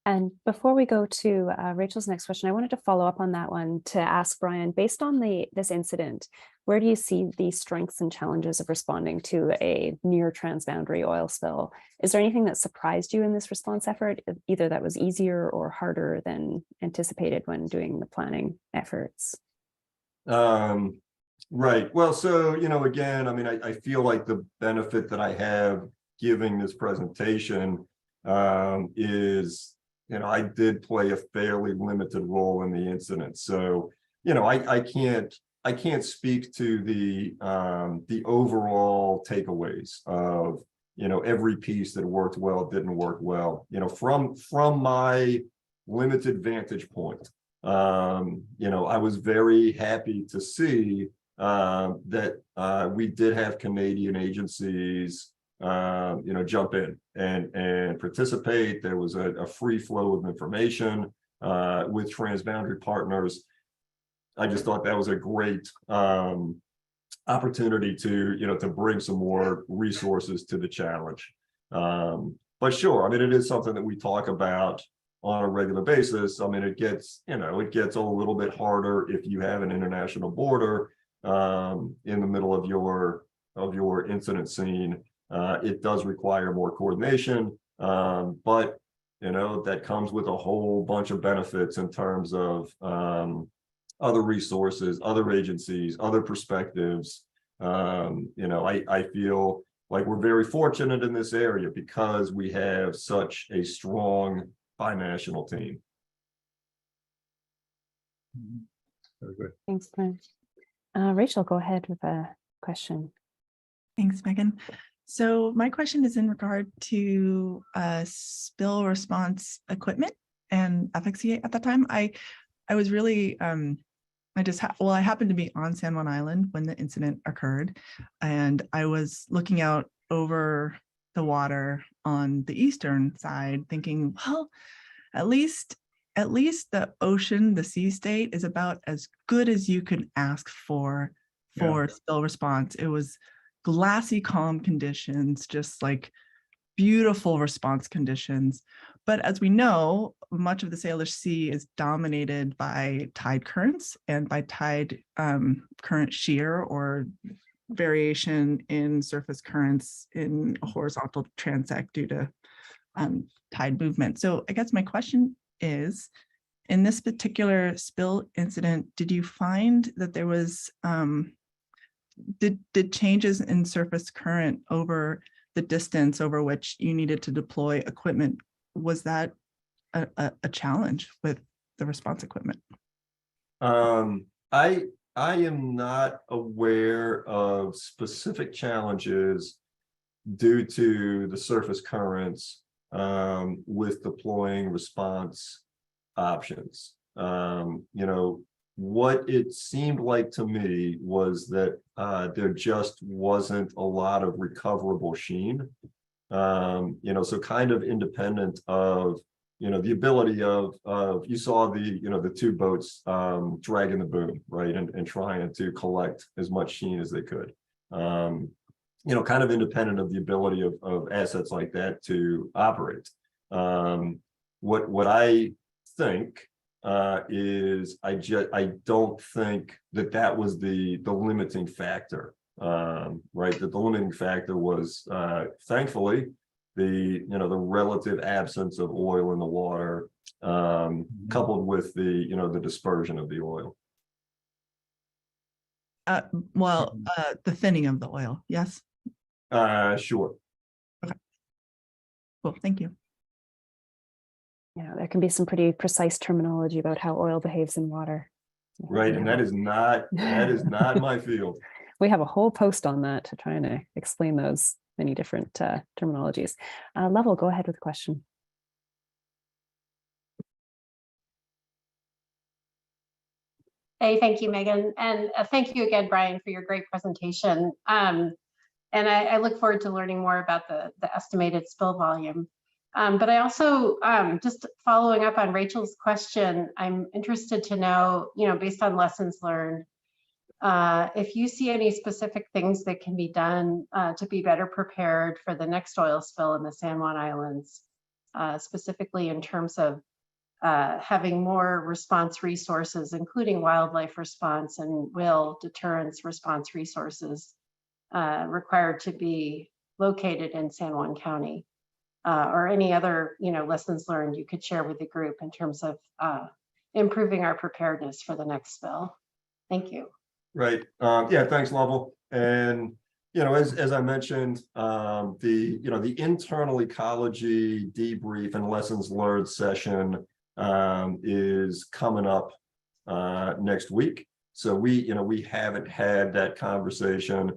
And before we go to Rachel's next question, I wanted to follow up on that one to ask Brian, based on this incident, where do you see the strengths and challenges of responding to a near transboundary oil spill? Is there anything that surprised you in this response effort, either that was easier or harder than anticipated when doing the planning efforts? Right. Well, so, again, I mean, I feel like the benefit that I have giving this presentation is, I did play a fairly limited role in the incident. So, I can't speak to the overall takeaways of, every piece that worked well, didn't work well, from my limited vantage point. I was very happy to see that we did have Canadian agencies jump in and participate. There was a free flow of information with Transboundary partners. I just thought that was a great opportunity to bring some more resources to the challenge. But sure, I mean, it is something that we talk about on a regular basis. I mean, it gets a little bit harder if you have an international border in the middle of your incident scene. It does require more coordination, but that comes with a whole bunch of benefits in terms of other resources, other agencies, other perspectives. I feel like we're very fortunate in this area because we have such a strong binational team. Very good. Thanks, Brian. Rachel, go ahead with a question. Thanks, Megan. So my question is in regard to spill response equipment and efficacy at that time. I was really, I happened to be on San Juan Island when the incident occurred, and I was looking out over the water on the eastern side thinking, well, at least the ocean, the sea state is about as good as you could ask for spill response. It was glassy, calm conditions, just like beautiful response conditions. But as we know, much of the Salish Sea is dominated by tide currents and by tide current shear or variation in surface currents in a horizontal transect due to tide movement. So I guess my question is, in this particular spill incident, did you find that there was, did changes in surface current over the distance over which you needed to deploy equipment, was that a challenge with the response equipment? I am not aware of specific challenges due to the surface currents with deploying response options. What it seemed like to me was that there just wasn't a lot of recoverable sheen. So kind of independent of the ability of you saw the two boats dragging the boom, right, and trying to collect as much sheen as they could. Kind of independent of the ability of assets like that to operate. What I think is I don't think that was the limiting factor, right? That the limiting factor was thankfully the relative absence of oil in the water, coupled with the dispersion of the oil. The thinning of the oil, yes. Sure. Okay. Cool, thank you. Yeah, there can be some pretty precise terminology about how oil behaves in water. Right, and that is not my field. We have a whole post on that to try and explain those many different terminologies. Level, go ahead with the question. Hey, thank you, Megan. And thank you again, Brian, for your great presentation. And I look forward to learning more about the estimated spill volume. But I also, just following up on Rachel's question, I'm interested to know, based on lessons learned, if you see any specific things that can be done to be better prepared for the next oil spill in the San Juan Islands, specifically in terms of having more response resources, including wildlife response and whale deterrence response resources required to be located in San Juan County, or any other lessons learned you could share with the group in terms of improving our preparedness for the next spill. Thank you. Right. Yeah, thanks, Lovell. And as I mentioned, the internal ecology debrief and lessons learned session is coming up next week. So we haven't had that conversation.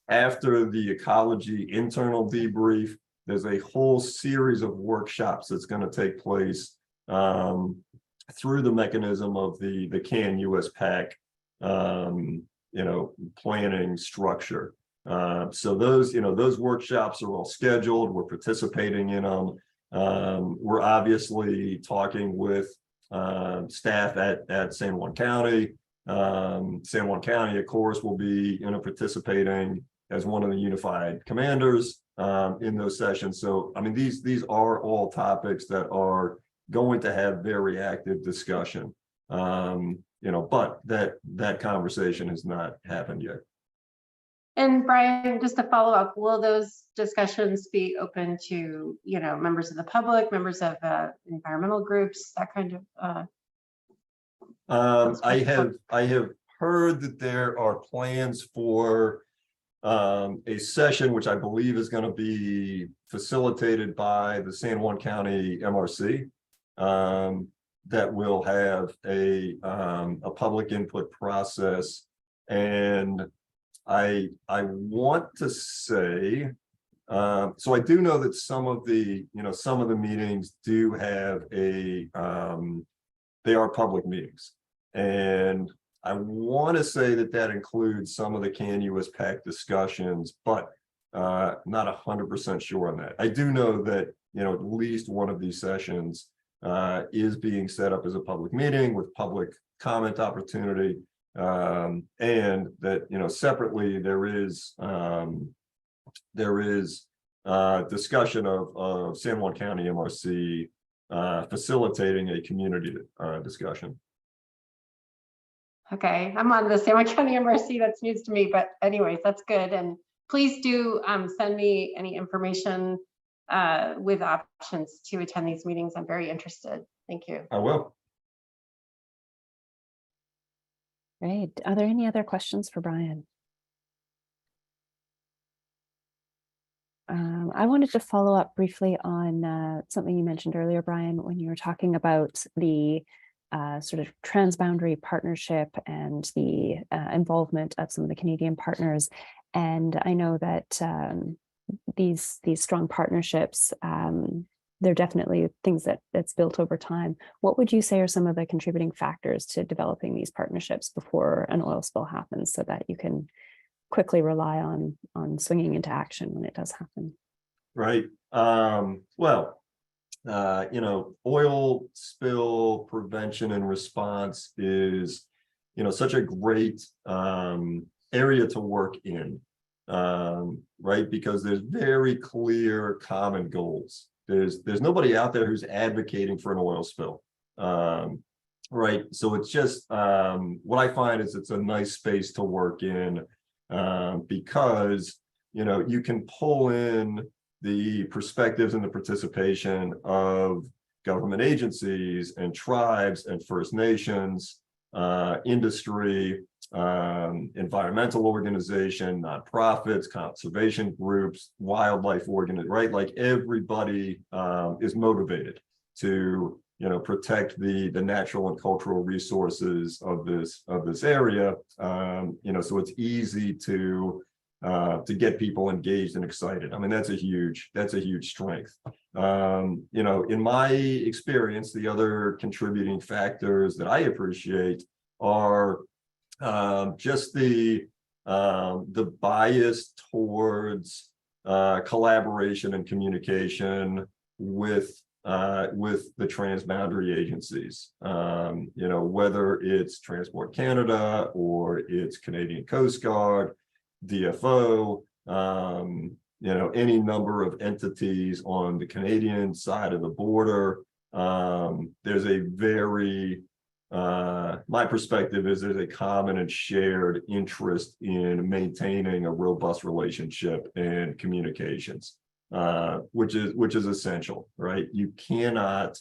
After the ecology internal debrief, there's a whole series of workshops that's going to take place through the mechanism of the CAN US PAC planning structure. So those workshops are all scheduled. We're participating in them. We're obviously talking with staff at San Juan County. San Juan County, of course, will be participating as one of the unified commanders in those sessions. So I mean, these are all topics that are going to have very active discussion. But that conversation has not happened yet. And Brian, just to follow up, will those discussions be open to members of the public, members of environmental groups, that kind of? I have heard that there are plans for a session which I believe is going to be facilitated by the San Juan County MRC. That will have a public input process, and I want to say, so I do know that some of the meetings do have they are public meetings, and I want to say that includes some of the CAN US PAC discussions, but not 100% sure on that. I do know that at least one of these sessions is being set up as a public meeting with public comment opportunity, and that separately there is discussion of San Juan County MRC facilitating a community discussion. Okay, I'm on the San Juan County MRC. That's news to me, but anyways, that's good. And please do send me any information with options to attend these meetings. I'm very interested. Thank you. I will. Great. Are there any other questions for Brian? I wanted to follow up briefly on something you mentioned earlier, Brian, when you were talking about the sort of transboundary partnership and the involvement of some of the Canadian partners. And I know that these strong partnerships, they're definitely things that's built over time. What would you say are some of the contributing factors to developing these partnerships before an oil spill happens, so that you can quickly rely on swinging into action when it does happen? Right. Well, you know, oil spill prevention and response is, you know, such a great area to work in, right? Because there's very clear common goals. There's nobody out there who's advocating for an oil spill, right? So it's just what I find is it's a nice space to work in, because, you know, you can pull in the perspectives and the participation of government agencies and tribes and First Nations, industry, environmental organization, nonprofits, conservation groups, wildlife organizations, right? Like everybody is motivated to, you know, protect the natural and cultural resources of this area. You know, so it's easy to get people engaged and excited. I mean, that's a huge strength. You know, in my experience, the other contributing factors that I appreciate are just the bias towards collaboration and communication with the transboundary agencies. You know, whether it's Transport Canada or it's Canadian Coast Guard, DFO, you know, any number of entities on the Canadian side of the border. There's a very, my perspective is there's a common and shared interest in maintaining a robust relationship and communications, which is essential, right? You cannot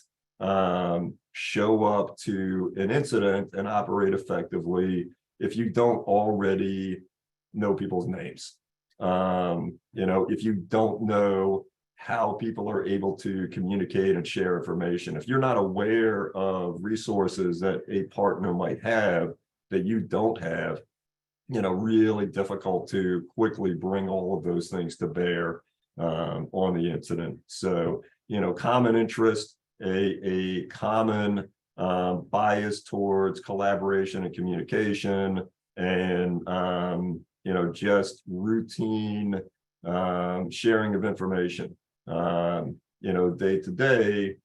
show up to an incident and operate effectively if you don't already know people's names. You know, if you don't know how people are able to communicate and share information, if you're not aware of resources that a partner might have that you don't have, you know, really difficult to quickly bring all of those things to bear on the incident. So, you know, common interest, a common bias towards collaboration and communication, and you know, just routine sharing of information, you know, day to day,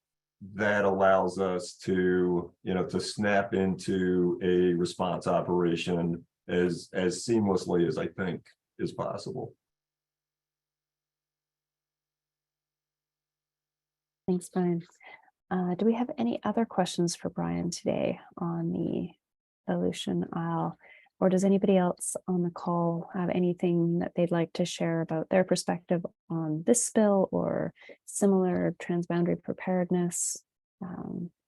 that allows us to, you know, to snap into a response operation as seamlessly as I think is possible. Thanks, Brian. Do we have any other questions for Brian today on the Aleutian Isle? Or does anybody else on the call have anything that they'd like to share about their perspective on this spill or similar transboundary preparedness?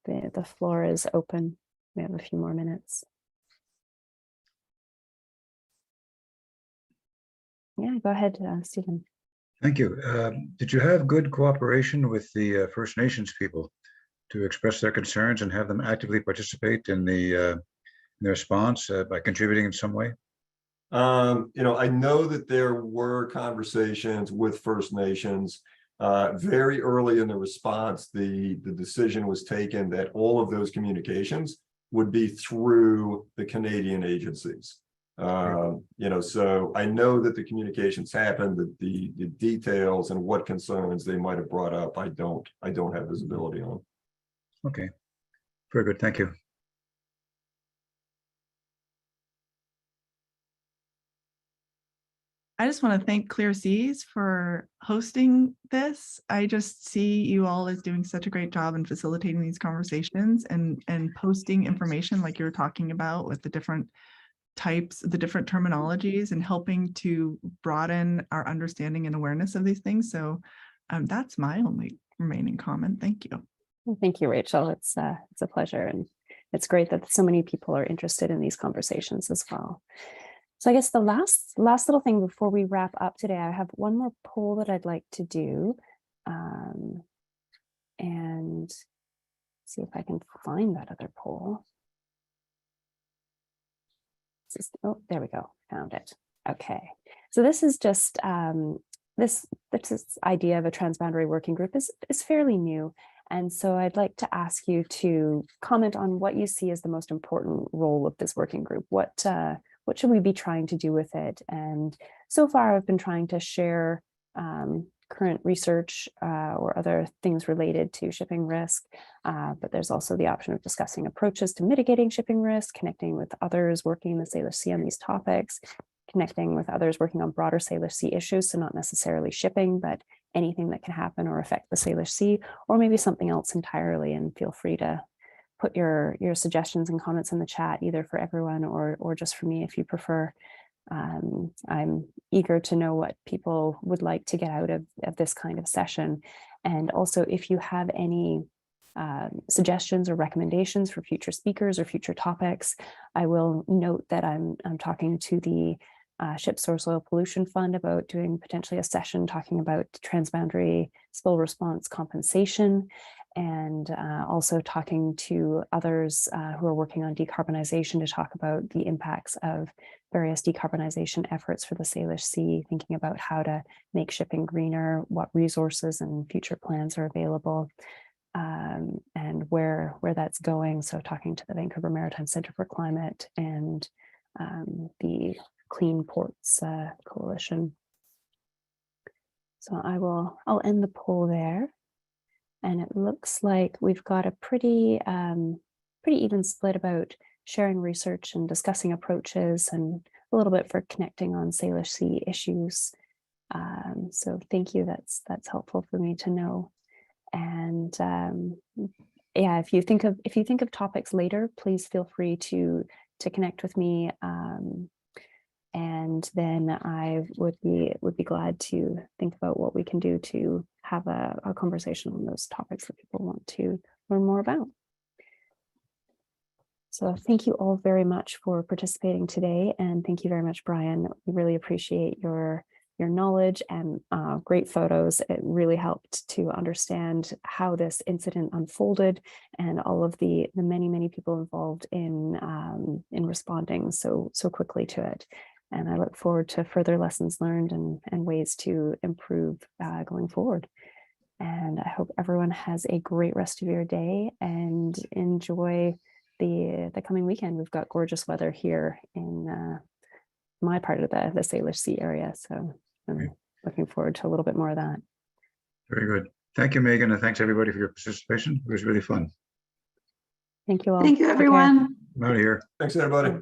The floor is open. We have a few more minutes. Yeah, go ahead, Stephen. Thank you. Did you have good cooperation with the First Nations people to express their concerns and have them actively participate in the response by contributing in some way? You know, I know that there were conversations with First Nations. Very early in the response, the decision was taken that all of those communications would be through the Canadian agencies. You know, so I know that the communications happened, that the details and what concerns they might have brought up, I don't have visibility on. Okay, very good. Thank you. I just want to thank Clear Seas for hosting this. I just see you all as doing such a great job in facilitating these conversations and posting information like you were talking about with the different types, the different terminologies, and helping to broaden our understanding and awareness of these things. So that's my only remaining comment. Thank you. Thank you, Rachel. It's a pleasure, and it's great that so many people are interested in these conversations as well. So I guess the last little thing before we wrap up today, I have one more poll that I'd like to do, and see if I can find that other poll. Oh, there we go. Found it. Okay. So this is just this idea of a transboundary working group is fairly new. And so I'd like to ask you to comment on what you see as the most important role of this working group. What should we be trying to do with it? And so far, I've been trying to share current research or other things related to shipping risk, but there's also the option of discussing approaches to mitigating shipping risk, connecting with others working in the Salish Sea on these topics, connecting with others working on broader Salish Sea issues, so not necessarily shipping, but anything that can happen or affect the Salish Sea, or maybe something else entirely. And feel free to put your suggestions and comments in the chat, either for everyone or just for me if you prefer. I'm eager to know what people would like to get out of this kind of session. And also, if you have any suggestions or recommendations for future speakers or future topics, I will note that I'm talking to the Ship Source Oil Pollution Fund about doing potentially a session talking about transboundary spill response compensation, and also talking to others who are working on decarbonization to talk about the impacts of various decarbonization efforts for the Salish Sea, thinking about how to make shipping greener, what resources and future plans are available, and where that's going. So talking to the Vancouver Maritime Centre for Climate and the Clean Ports Coalition. So I'll end the poll there. And it looks like we've got a pretty even split about sharing research and discussing approaches, and a little bit for connecting on Salish Sea issues. So thank you. That's helpful for me to know. And yeah, if you think of topics later, please feel free to connect with me. And then I would be glad to think about what we can do to have a conversation on those topics that people want to learn more about. So thank you all very much for participating today, and thank you very much, Brian. We really appreciate your knowledge and great photos. It really helped to understand how this incident unfolded and all of the many people involved in responding so quickly to it. And I look forward to further lessons learned and ways to improve going forward. And I hope everyone has a great rest of your day and enjoy the coming weekend. We've got gorgeous weather here in my part of the Salish Sea area. So I'm looking forward to a little bit more of that. Very good. Thank you, Megan, and thanks everybody for your participation. It was really fun. Thank you all. Thank you, everyone. I'm out of here. Thanks, everybody.